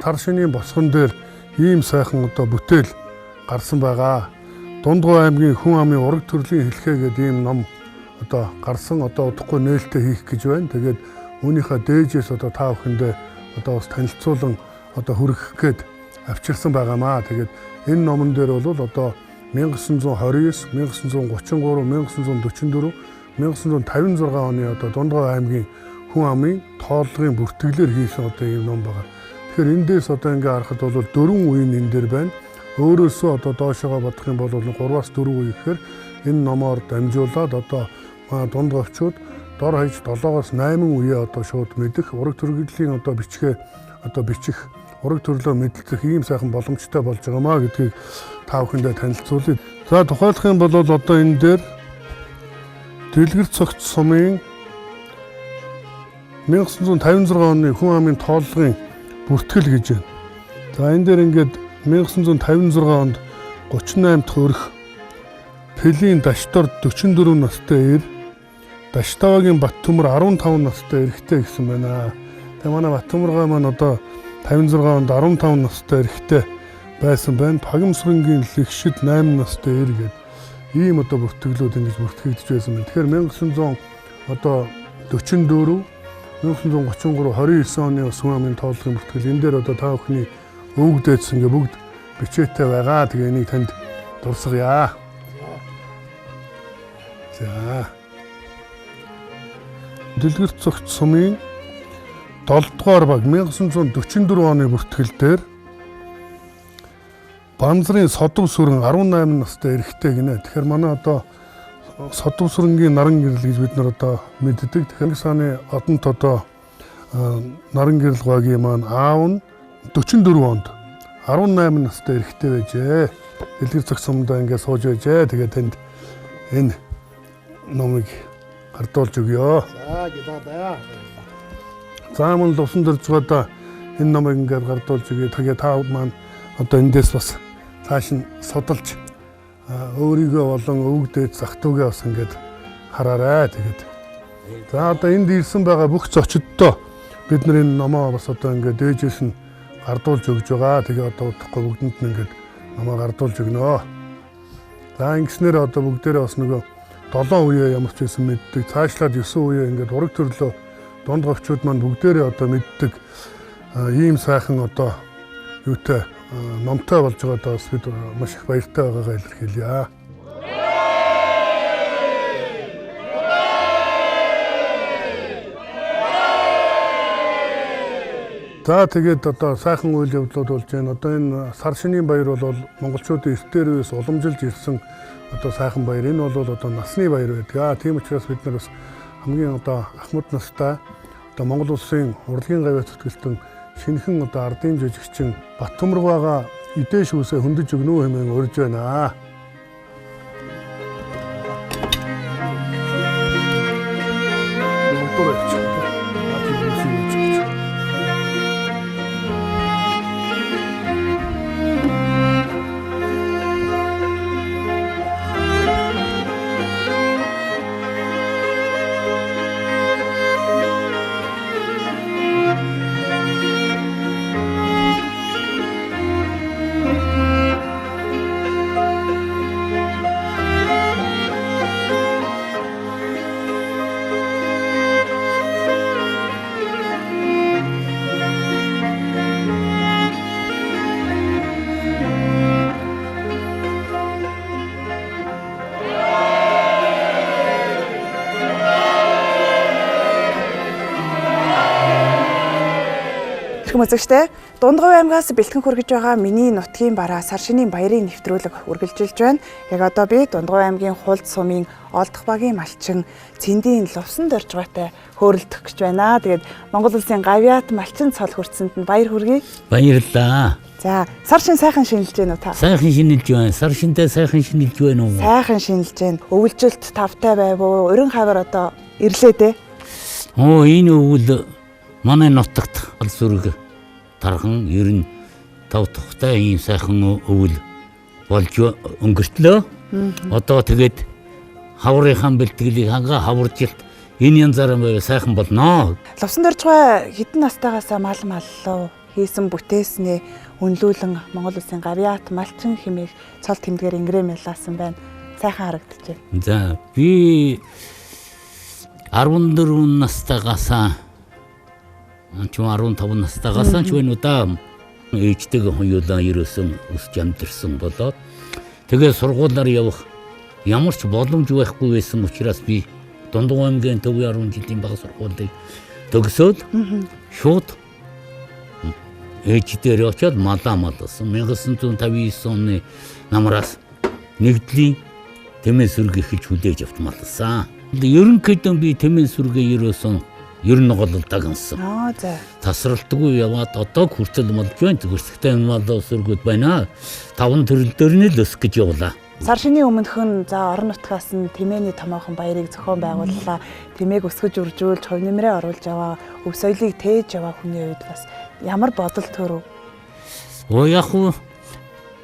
Сар шинийн босгон дээр ийм сайхан одоо бүтээл гарсан байгаа. Дундгой аймгийн хүн амын ураг төрлийн хэлхээ гэдэг ийм ном одоо гарсан, одоо удахгүй нээлттэй хийх гэж байна. Тэгээд үүнийхээ дээжээс одоо та бүхэндээ одоо бас танилцуулан одоо хүргэх гээд авчирсан байгаамаа. Тэгээд энэ номон дээр бол одоо 1929, 1933, 1944, 1956 оны одоо Дундгой аймгийн хүн амын тооллогын бүртгэлээр хийсэн одоо ийм ном байгаа. Тэгэхээр эндээс одоо ингээ харахад бол 4 үеийн энэ дээр байна. Өөрөөсөө одоо доошоогоо бодох юм бол 3-4 үе гэхээр энэ номоор дамжуулаад одоо дунд говьчууд дор хаяж 7-8 үеэ одоо шууд мэдэх, ураг төрөлхийн одоо бичгээ одоо бичих, ураг төрлөө мэдлэх ийм сайхан боломжтой болж байгаамаа гэдгийг та бүхэндээ танилцуулъя. За тухайлах юм бол одоо энэ дээр Дэлгэр цогц сумын 1956 оны хүн амын тооллогын бүртгэл гэж байна. За энэ дээр ингээд 1956 онд 38 дахь өрх Пэлийн Даштор 44 настай эр, Даштавагийн Баттөмөр 15 настай эрэгтэй гэсэн байна. Тэгээ манай Баттөмөргой маань одоо 56 онд 15 настай эрэгтэй байсан байна. Пагамсрынгийн Лэгшид 8 настай эр гэдэг ийм одоо бүртгэлүүд ингэж бүртгэгдэж байсан байна. Тэгэхээр 1944 1933 29 оны Сүм амын тооллогын бүртгэл энэ дээр одоо та бүхний өвөг дээдс ингээ бүгд бичээтэй байгаа. Тэгээ энийг танд дурсгая. За. Дэлгэр цогц сумын 7 дугаар баг 1944 оны бүртгэл дээр Банзрын Содов сүрэн 18 настай эрэгтэй гинэ. Тэгэхээр манай одоо Содов сүрэнгийн наран гэрэл гэж бид нар одоо мэддэг. Тэгэхээр саны одонт одоо наран гэрэл багийн маань аав нь 44 онд 18 настай эрэгтэй байжээ. Дэлгэр цогц сумдаа ингээд сууж байжээ. Тэгээ танд энэ номыг гардуулж өгье. За гидаа. За мөн лувсан дөрж байгаа энэ номыг ингээд гардуулж өгье. Тэгээ та маань одоо эндээс бас цааш нь судалж өөрийгөө болон өвөг дээд захтуугээ бас ингээд хараарай. Тэгээд за одоо энд ирсэн байгаа бүх зочдтой бид нар энэ номоо бас одоо ингээд дээжээс нь гардуулж өгж байгаа. Тэгээ одоо удахгүй бүгдэнд нь ингээд номоо гардуулж өгнө. За ингэснээр одоо бүгдээрээ бас нөгөө 7 үеэ ямар ч байсан мэддэг. Цаашлаад 9 үеэ ингээд ураг төрлөө дунд говьчууд маань бүгдээрээ одоо мэддэг ийм сайхан одоо юутай номтой болж байгаадаа бас бид маш их баяртай байгаагаа илэрхийлье. За тэгээд одоо сайхан үйл явдлууд болж байна. Одоо энэ сар шинийн баяр бол монголчуудын эртээр үеэс уламжилж ирсэн одоо сайхан баяр. Энэ бол одоо насны баяр байдаг. Тийм учраас бид нар бас хамгийн одоо ахмад настай одоо Монгол улсын урлагийн гавьяа зүтгэлтэн шинэхэн одоо ардын жижигчин Баттөмөргойгоо эдээ шүүсээ хөндөж өгнө хэмээн урьж байна. Үзэгчтэй Дундгов аймгаас бэлтгэн хүргэж байгаа миний нутгийн бараа сар шинийн баярын нэвтрүүлэг үргэлжилж байна. Яг одоо би Дундгов аймгийн Хулд сумын Олдох багийн малчин Цэндийн Лувсан дөржгаатай хөөрөлдөх гэж байна. Тэгээд Монгол улсын гавьяат малчин цол хүртсэнд нь баяр хүргэе. Баярлалаа. За сар шин сайхан шинэлж байна уу та? Сайхан шинэлж байна. Сар шиндээ сайхан шинэлж байна уу? Сайхан шинэлж байна. Өвөлжилт тавтай байв уу? Өрөн хавар одоо ирлээ дээ. Энэ өвөл манай нутагт алс зүрэг тархан 95 тухтай ийм сайхан өвөл болж өнгөртлөө. Одоо тэгээд хаврынхан бэлтгэлийг хангаа хаваржилт энэ янзаараа байвал сайхан болно. Лувсан дөржгөө хэдэн настайгаас мал маллуу хийсэн бүтээснээ үнэлүүлэн Монгол улсын гавьяат малчин хэмээх цол тэмдгээр ингрэмэлаасан байна. Сайхан харагдчихэ. За би 14 настайгаас ч 15 настайгаас ч байна уу да. Ээжтэйгээ хоёулаа ерөөсөн өсч амьдэрсэн болоод тэгээ сургуулиар явах ямар ч боломж байхгүй байсан учраас би Дундгов аймгийн Төвийн 10 жилийн бага сургуулийг төгсөөд шууд ээж дээр очиод малаа малсан. 1959 оны намраас нэгдлийн Тэмээ сүрэг эхэлж хүлээж авч малсан. Ерөнхийдөө би Тэмээ сүргээ ерөөсөн ер нь гол дагнсан. За. Тасралтгүй яваад одоо хүртэл малж байна. Зүгээрсгтэй мал сүргүүд байна. 5 төрөл дээр нь л өсөх гэж явлаа. Сар шинийн өмнөхөн за орон нутгаас нь Тэмээний томоохон баярыг зохион байгууллаа. Тэмээг өсгөж үржүүлж, хувь нэмрээ оруулж аваа, өв соёлыг тээж аваа хүний үед бас ямар бодол төрөв? Яг уу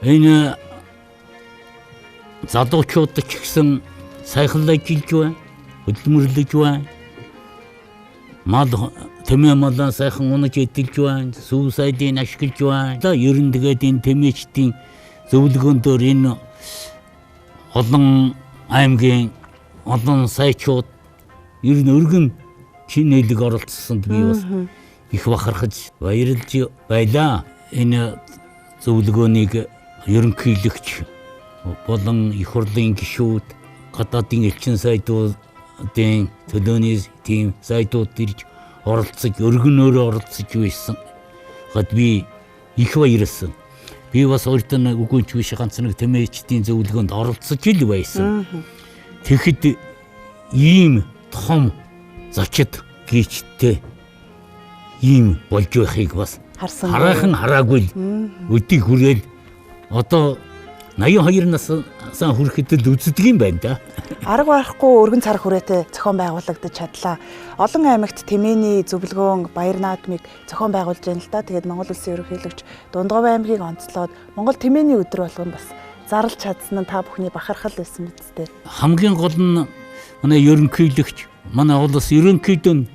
энэ залуучууд ч гэсэн сайхан ажиллаж байна. Хөдөлмөрлөж байна. Мал Тэмээ малаа сайхан унаж эдэлж байна. Сүү сайдын ашиглаж байна. Ер нь тэгээд энэ Тэмээчдийн зөвлөгөөнөөр энэ олон аймгийн олон сайчууд ер нь өргөн чинэлэг оролцсонд би бас их бахархаж баярлж байлаа. Энэ зөвлөгөөнийг ерөнхийлөгч болон их хурлын гишүүд, гадаадын элчин сайдуудын төлөөний тийм сайдууд ирж оролцож, өргөнөөрөө оролцож байсан. Гад би их баярлсан. Би бас өөртөө үгүйч биш ганц нэг Тэмээчдийн зөвлөгөөнд оролцож ил байсан. Тэгэхэд ийм том зочид гीचтэй ийм болж байхыг бас хараахан хараагүй өдийг хүрээл одоо 82 наснаас хүрэхэд л үздэг юм байна да. Арга барахгүй өргөн цар хүрээтэй зохион байгуулагдаж чадлаа. Олон аймагт Тэмээний зөвлөгөөн баяр наадмыг зохион байгуулж байна л да. Тэгээд Монгол Улсын ерөнхийлөгч Дундгов аймгийг онцлоод Монгол Тэмээний өдөр болгон бас зарлж чадсан нь та бүхний бахархал байсан биз дээ. Хамгийн гол нь манай ерөнхийлөгч, манай улс ерөнхийдөө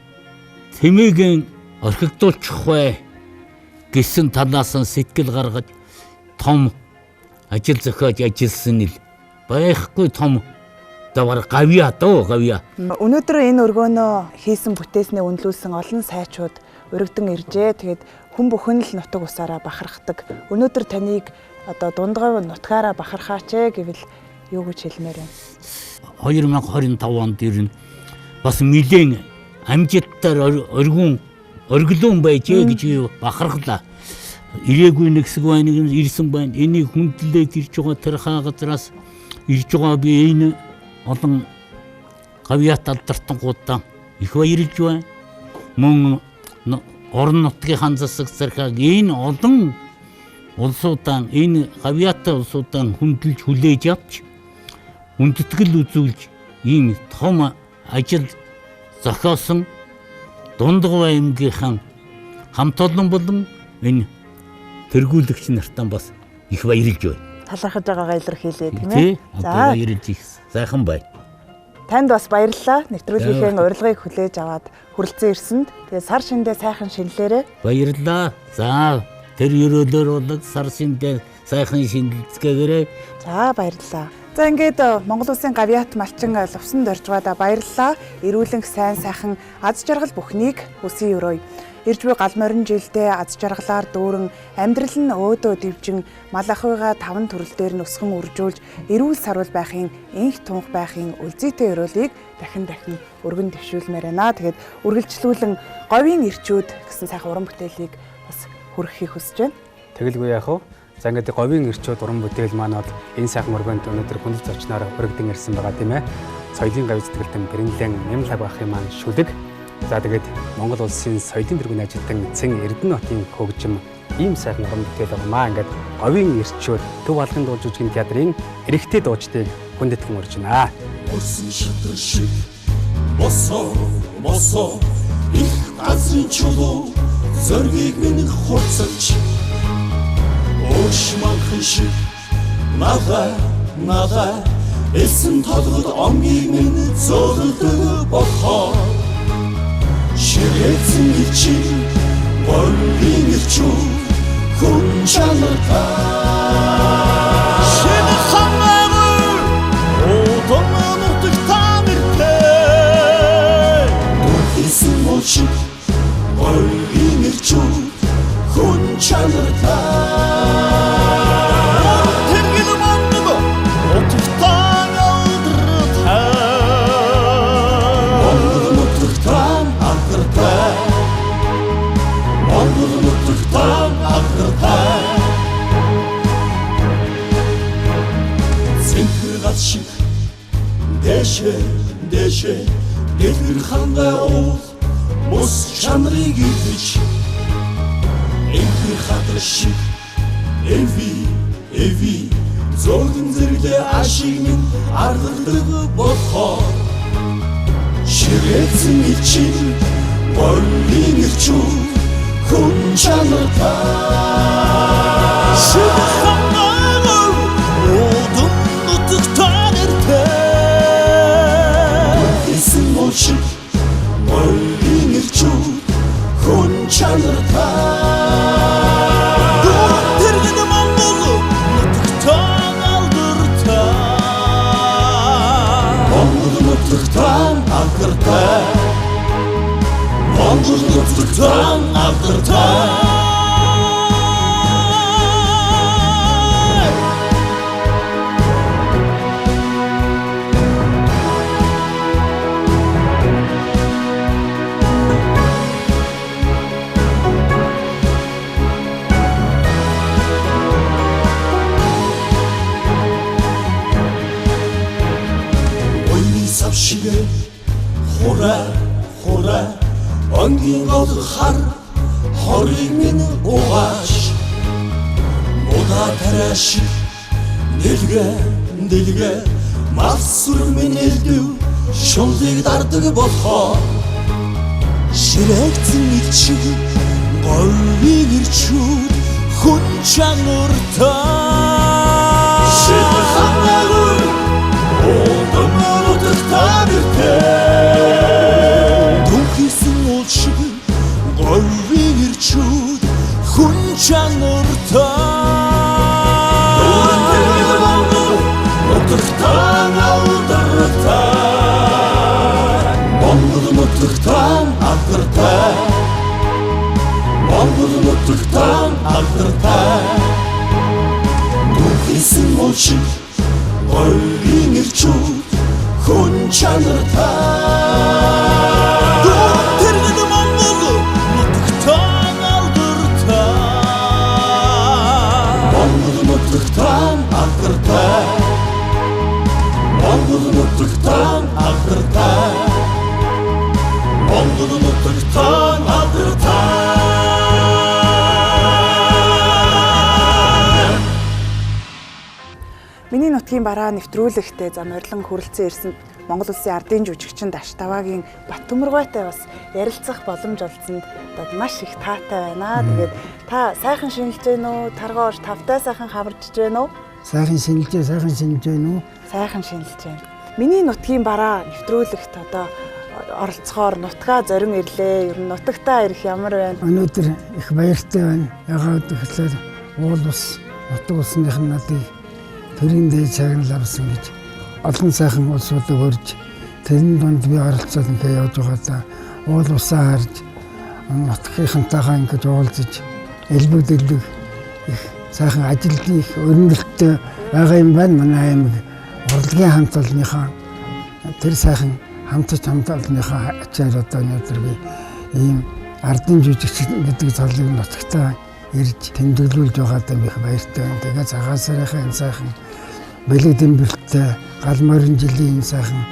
Тэмээгийн орхигдуулчих бай гэсэн талаас нь сэтгэл гаргаж том ажил зохиож ажилласан нь байхгүй том давар гавья. Өнөөдөр энэ өргөөнөө хийсэн бүтээснээ үнэлүүлсэн олон сайчууд өргөдөн иржээ. Тэгээд хүн бүхэн л нутаг усаараа бахархдаг. Өнөөдөр таныг одоо Дундгов нутгаараа бахархаач гэвэл юу гэж хэлмээр байна? 2025 онд ирнэ. Бас нэлээд амжилтаар оргилуун байжээ гэж бахархлаа. Ирээгүй нэг хэсэг байна, ирсэн байна. Энийг хүндлээд ирж байгаа тэрхаа газраас ирж байгаа би энэ олон гавьяат алдартангуудаа их баярлж байна. Мөн орон нутгийн засаг зэрэг энэ олон улсуудаа энэ гавьяатай улсуудаа хүндэлж хүлээж авч хүндэтгэл үзүүлж ийм том ажил зохиосон Дундгов аймгийнхан хамт олон болон энэ тэргүүлэгч нартаа бас их баярлж байна. Талархаж байгаагаа илэрхийлээ тийм ээ. За баярлж их сайхан бай. Танд бас баярлалаа. Нэвтрүүлгийнхээ урилгыг хүлээж аваад хүрэлцэн ирсэнд. Тэгээ сар шиндээ сайхан шинэлээрээ. Баярлалаа. За тэр өрөөлөөр болог сар шиндээ сайхан шинэлцгээгээрээ. За баярлалаа. За ингээд Монгол Улсын гавьяат малчин лувсан доржгаада баярлалаа. Эрүүлэн сайн сайхан аз жаргал бүхнийг хүсье өрөөе. Ирж буй гал морин жилдээ аз жаргалаар дүүрэн амьдрал нь өөдөө дивжин мал ахуйгаа 5 төрөл дээр нь өсгөн үржүүлж эрүүл сарвал байхын инх тунх байхын үлзийтэй өрөөлийг дахин өргөн дэвшүүлмээр байна. Тэгээд үргэлжлүүлэн говийн ирчүүд гэсэн сайхан уран бүтээлийг бас хүргэхийг хүсэж байна. Тэгэлгүй яах вэ? За ингээд говийн ирчүүд уран бүтээл маань бол энэ сайхан өргөнд өнөөдөр хүндэл зочноор өргөдөн ирсэн байгаа тийм ээ. Соёлын гавь зүтгэлтэн Бэрэнлэн Нямлаг бахын маань шүлэг. За тэгээд Монгол улсын соёлын тэргүүний ажилтан Цэн Эрдэнэтийн хөгжим ийм сайхан уран бүтээл байгамаа. Ингээд говийн ирчүүд Төв алгын дуу жүжигний театрын эрэгтэй дуучдыг хүндэтгэн урьж байна. Орсон шатар шиг босоо их газрын чулуу зөргийг минь хурцалж Ошманхан шиг нага эсэн толгод омгийг минь зөөлдөг бохоо Ширээцэн чи боргийн ирчүү хүн чанартай Шинэ хамаагүй удам нутаг тамиртай Дүрхисэн мочиг боргийн ирчүү хүн чанартай Mondo, дэшэ дэлгэр хангаа уул мус чанарыг илж энхэр хатар шиг эви зөөгөн зэрлээ ашиг минь аргалдаг болохоор ширээцэн ичил морийн ирчүү хүн чанартай ширээханаа одон нутагтаа нэртэй исэн болшиг морийн ирчүү хүн чанартай тэргэн Монгол нутагтаа алдартай Монгол нутагтаа алдартай Монгол нутагтаа алдартай Шигэ хора онгийн гол хар хорыг минь угааш муда тараш дэлгэ масур минь элдв шунлыг дардаг болохоор ширээцэн ичиг голыг ирчүүд хүн чанартай ширээханаа одон нутагтаа нэртэй дүнхийсэн уулшиг голыг ирчүүд хүн чанартай нутагтаа алдартай Монгол нутагтаа алдартай Монгол нутагтаа алдартай дүнхийсэн уулшиг голыг ирчүүд хүн чанартай тэргэн Монгол нутагтаа алдартай Монгол нутагтаа алдартай Монгол нутагтаа алдартай Монгол нутагтаа алдартай Миний нутгийн бараа нэвтрүүлэгтээ замарлан хүрэлцэн ирсэнд Монгол Улсын ардын жүжигчин Даш Таваагийн Баттөмөргойтой бас ярилцах боломж олдсонд одоо маш их таатай байна. Тэгээд та сайхан шинжилж гэнэ үү? Таргоош тавтай сайхан хаварж гэнэ үү? Сайхан шинжилж гэнэ үү? Сайхан шинжилж байна. Миний нутгийн бараа нэвтрүүлэгт одоо оролцохоор нутгаа зорин ирлээ. Ер нь нутагтаа ирэх ямар байна? Өнөөдөр их баяртай байна. Ягаад гэвэл уул ус нутаг улсных нь надыг төрийн дээд шагнал авсан гэж олон сайхан улсуудыг хөрж тэрэн донд би оролцоод ингээ явж байгаадаа уул усаа харж нутгийнхантайгаа ингэж уулзаж элбэг их сайхан ажилтны их өрнөлттэй байгаа юм байна. Манай аймаг урлагийн хамт олонныхоо тэр сайхан хамтарч олонныхоо ачаар одоо өнөөдөр би ийм ардын жүжигчин гэдэг цолыг нутагтаа ирж тэмдэглүүлж байгаадаа би их баяртай байна. Тэгээ цагаан сарынхаа энэ сайхан бэлэг дэмбэлттэй гал морин жилийн сайхан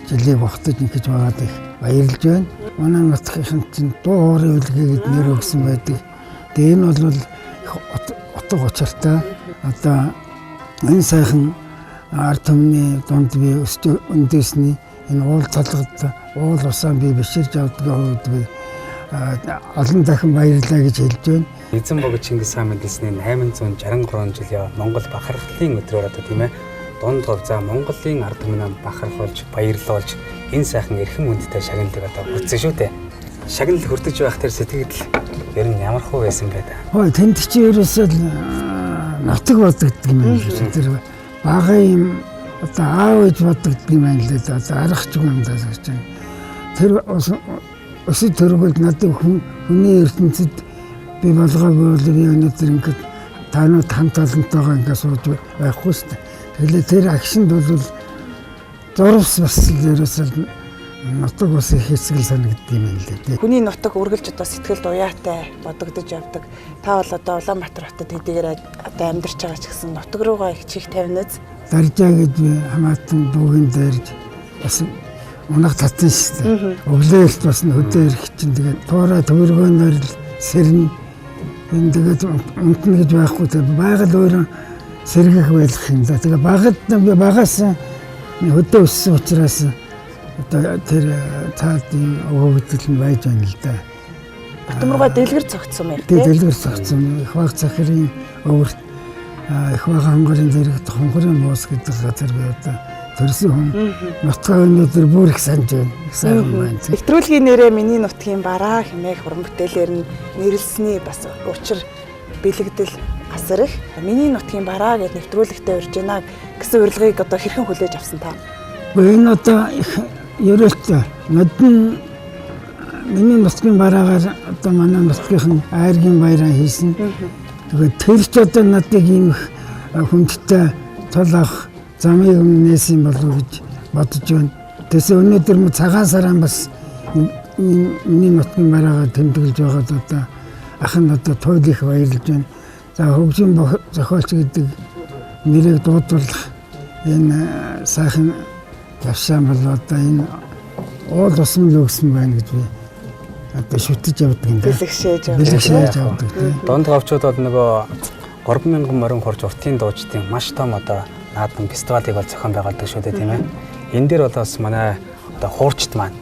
жилийг ухтаж ингэж байгаад их баярлж байна. Манай нутгийнхын чинь дуу хоорын үлгээ гэд нэр өгсөн байдаг. Тэгээ энэ бол их утга учиртай. Одоо энэ сайхан ард түмний дунд би өндөсний энэ уул толгод уул усаа би биширж авдаг хувьд би олон дахин баярлалаа гэж хэлж байна. Эзэн богд Чингис хаан мэдэлсний 863 жилийн Монгол бахархлын өдрөөр одоо тийм ээ дунд говзаа Монголын ард түмнээ бахархуулж баярлуулж энэ сайхан эрхэм хүндтэй шагналыг одоо хүртсэн шүү дээ. Шагнал хүртэж байх тэр сэтгэл ер нь ямар хөө байсан бэ та? Хөөе тэнд чи ерөөсөө нутаг бодогддог юм байна шүү. Тэр бага юм одоо аав ээж бодогддог юм байна л да. Одоо аргач юм даа гэж байна. Тэр өсөд төргөл надад хүний ертөнцид би болгоогүй бол би өнөөдөр ингээд танууд хамт олонтойгоо ингээд сууж байхгүй шүү дээ. Тэгэхээр тэр агшинд бол зурвс бас ерөөсөө нутаг ус их хэсгэл санагддаг юм байна лээ тий. Хүний нутаг үргэлж одоо сэтгэлд уяатай бодогдож явдаг. Та бол одоо Улаанбаатар хотод хэдийгээр одоо амьдарч байгаа ч гэсэн нутаг руугаа их чих тавиназ. Даржаа гэж би хамаатан дүүгийн дээрж бас унах татсан шүү дээ. Өглөөлт бас өдөө ирэх чинь тэгээд туурай төвөргөөнөр л сэрнэ. Энэ тэгээд унтна гэж байхгүй тэгээд байгаль өөрөө сэргэх байх юм да. Тэгээд багад би багаас өдөө өссөн учраас одоо тэр цаадын өгөгдөл нь байж байна л да. Батмургай дэлгэр цогцсон юм тийм. Дэлгэр цогцсон. Их баг захирын өвөрт их баг хангарын зэрэг хонгорын моос гэдэг газар бий одоо төрсөн хүн нутгаа өнөөдөр бүр их санаж байна. Их сайхан байна. Нэвтрүүлгийн нэрээ миний нутгийн бараа хэмээх уран бүтээлээр нь нэрлэлсний бас учир бэлэгдэл асар их. Миний нутгийн бараа гэж нэвтрүүлэгтээ урьж байна гэсэн урилгыг одоо хэрхэн хүлээж авсан та? Энэ одоо ерөөсөө модон миний нутгийн бараагаар одоо манай нутгийн айргийн баяраа хийсэн. Тэгээд тэр ч одоо надад ийм хүндтэй тул авах замыг нээсэн болов уу гэж бодож байна. Тэсээ өнөөдөр м цагаан сараа бас миний нутгийн бараагаар тэмдэглэж байгаад одоо ах нь одоо туйл их баярлж байна. За хөгжим зохиолч гэдэг нэрийг дуудуулах энэ сайхан явшаан бол одоо энэ уул усмал өгсөн байна гэж би одоо шүтэж явдаг юм да. Бэлгшээж явдаг тийм. Донд гавчууд бол нөгөө 3000 морин хурж уртын дуучдын маш том одоо наадам фестивалыг бол зохион байгуулдаг шүү дээ тийм ээ. Энэ дээр бол бас манай одоо хуурчд маань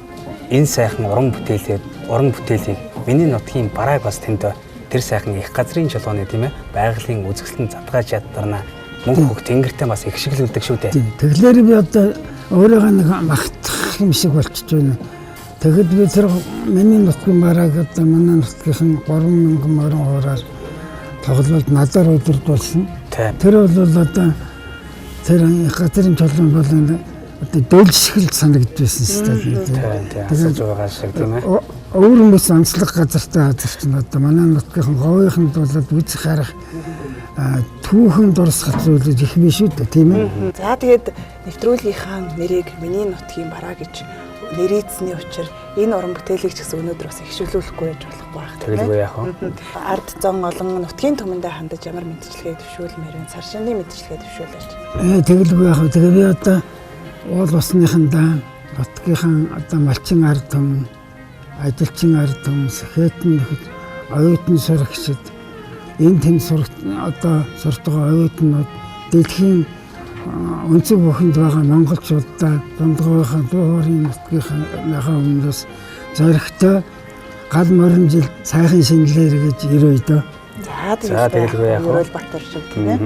энэ сайхан уран бүтээлийг миний нутгийн барааг бас тэнд тэр сайхан их газрын чулууны тийм ээ байгалийн үзэсгэлэн задгааж ядарна мөнх хөх тэнгэртэй бас их шиглүүлдэг шүү дээ. Тэглэр би одоо өөрийгөө нэг магтах юм шиг болчихж байна. Тэгэд би тэр миний нутгийн барааг одоо манай нутгийн 3000 морин хуураар тоглолт надаар удирдуулсан. Тэр бол одоо тэр газрын чулуун бол одоо дөлшгөл санагдчихсэн шүү дээ. Асууж байгаа шиг тийм ээ. Өөр хүмүүс онцлог газартай чинь одоо манай нутгийн говийнханд бол үз харах түүхэн дурсгал зүйл их биш үү тийм ээ. За тэгээд нэвтрүүлгийнхаа нэрийг миний нутгийн бараа гэж нэрийцсэний учир энэ уран бүтээлийг ч гэсэн өнөөдөр бас ихшүүлүүлэхгүй байж болохгүй байх тийм ээ. Тэгэлгүй яах вэ? Ард зон олон нутгийн түмэндээ хандаж ямар мэдчилгээ төвшүүлмээр вэ? Цар шинийн мэдчилгээ төвшүүлж. Тэгэлгүй яах вэ? Тэгээ би одоо уул усныхандаа нутгийнхаа одоо малчин ард түмэн, ажилчин ард түмэн, сэхэтэн оюутан сурагчид энэ тэм сурагч одоо сурж байгаа оюутнууд дэлхийн өнцөг бүхэнд байгаа монголчуудаа дундгойхоо дуу хоолойн нутгийнхаа өмнөөс зоригтой гал морин жил сайхан шинэлэр гэж ирээ дөө. За тэгэлгүй яах вэ? Баттар шиг тийм ээ.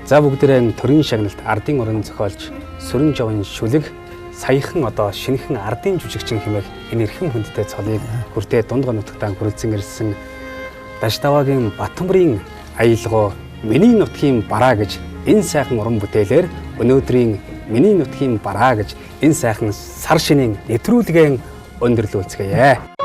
За бүгдээрээ төрийн шагналт ардын уран зохиолч Сүрэн Жовын шүлэг саяхан одоо шинэхэн ардын жүжигчин хэмээх энэ эрхэм хүндтэй цолыг хүртээ дундгой нутагтаа хүрэлцэн ирсэн Даждаваагийн Батмарын аялгоо миний нутгийн бараа гэж энэ сайхан уран бүтээлээр өнөөдрийн миний нутгийн бараа гэж энэ сайхан сар шинийн нэвтрүүлгээ өндөрлүүлцгээе.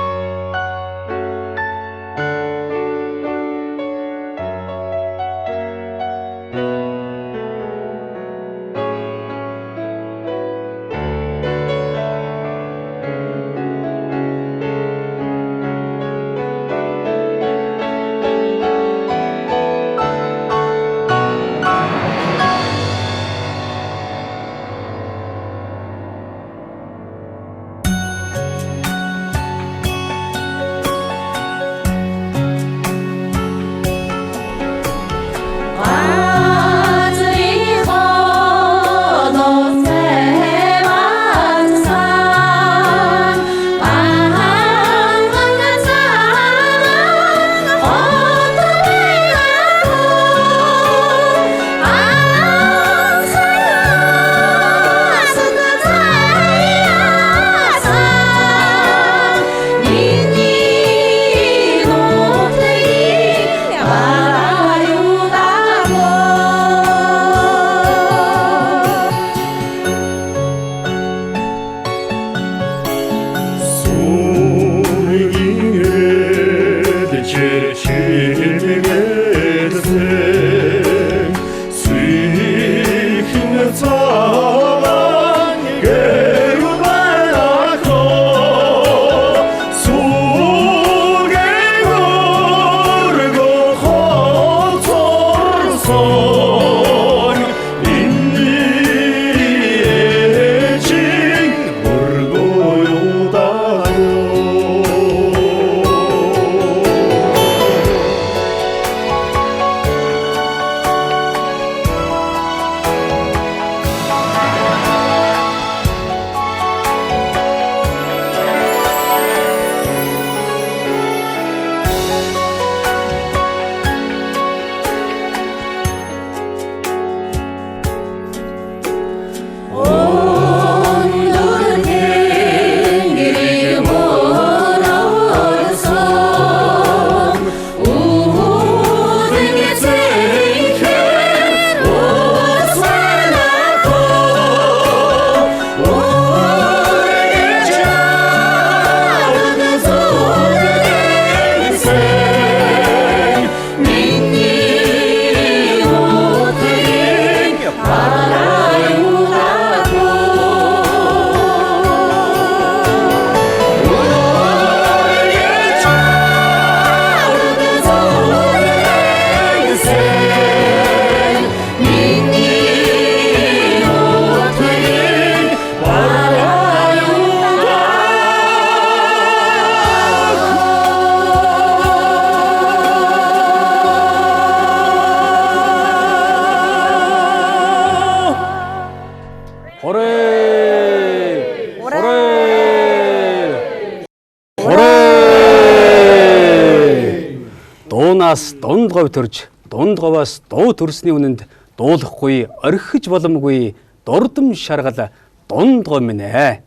Наас дунд говь төрж, дунд говоос дуу төрсний үнэнд дуулахгүй, орхиж боломгүй дурдам шаргал дунд говь минь ээ.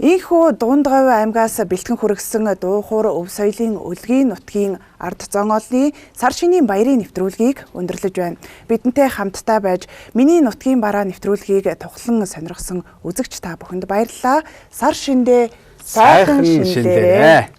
Ийхүү Дундговь аймгаас бэлтгэн хүргэсэн дуу хуур өв соёлын өлгийн нутгийн ард зон олны сар шинийн баярын нэвтрүүлгийг өндөрлөж байна. Бидэнтэй хамтдаа байж миний нутгийн бараа нэвтрүүлгийг тухлан сонирхсон үзэгч та бүхэнд баярлалаа. Сар шиндээ сайхан шиндээрээ.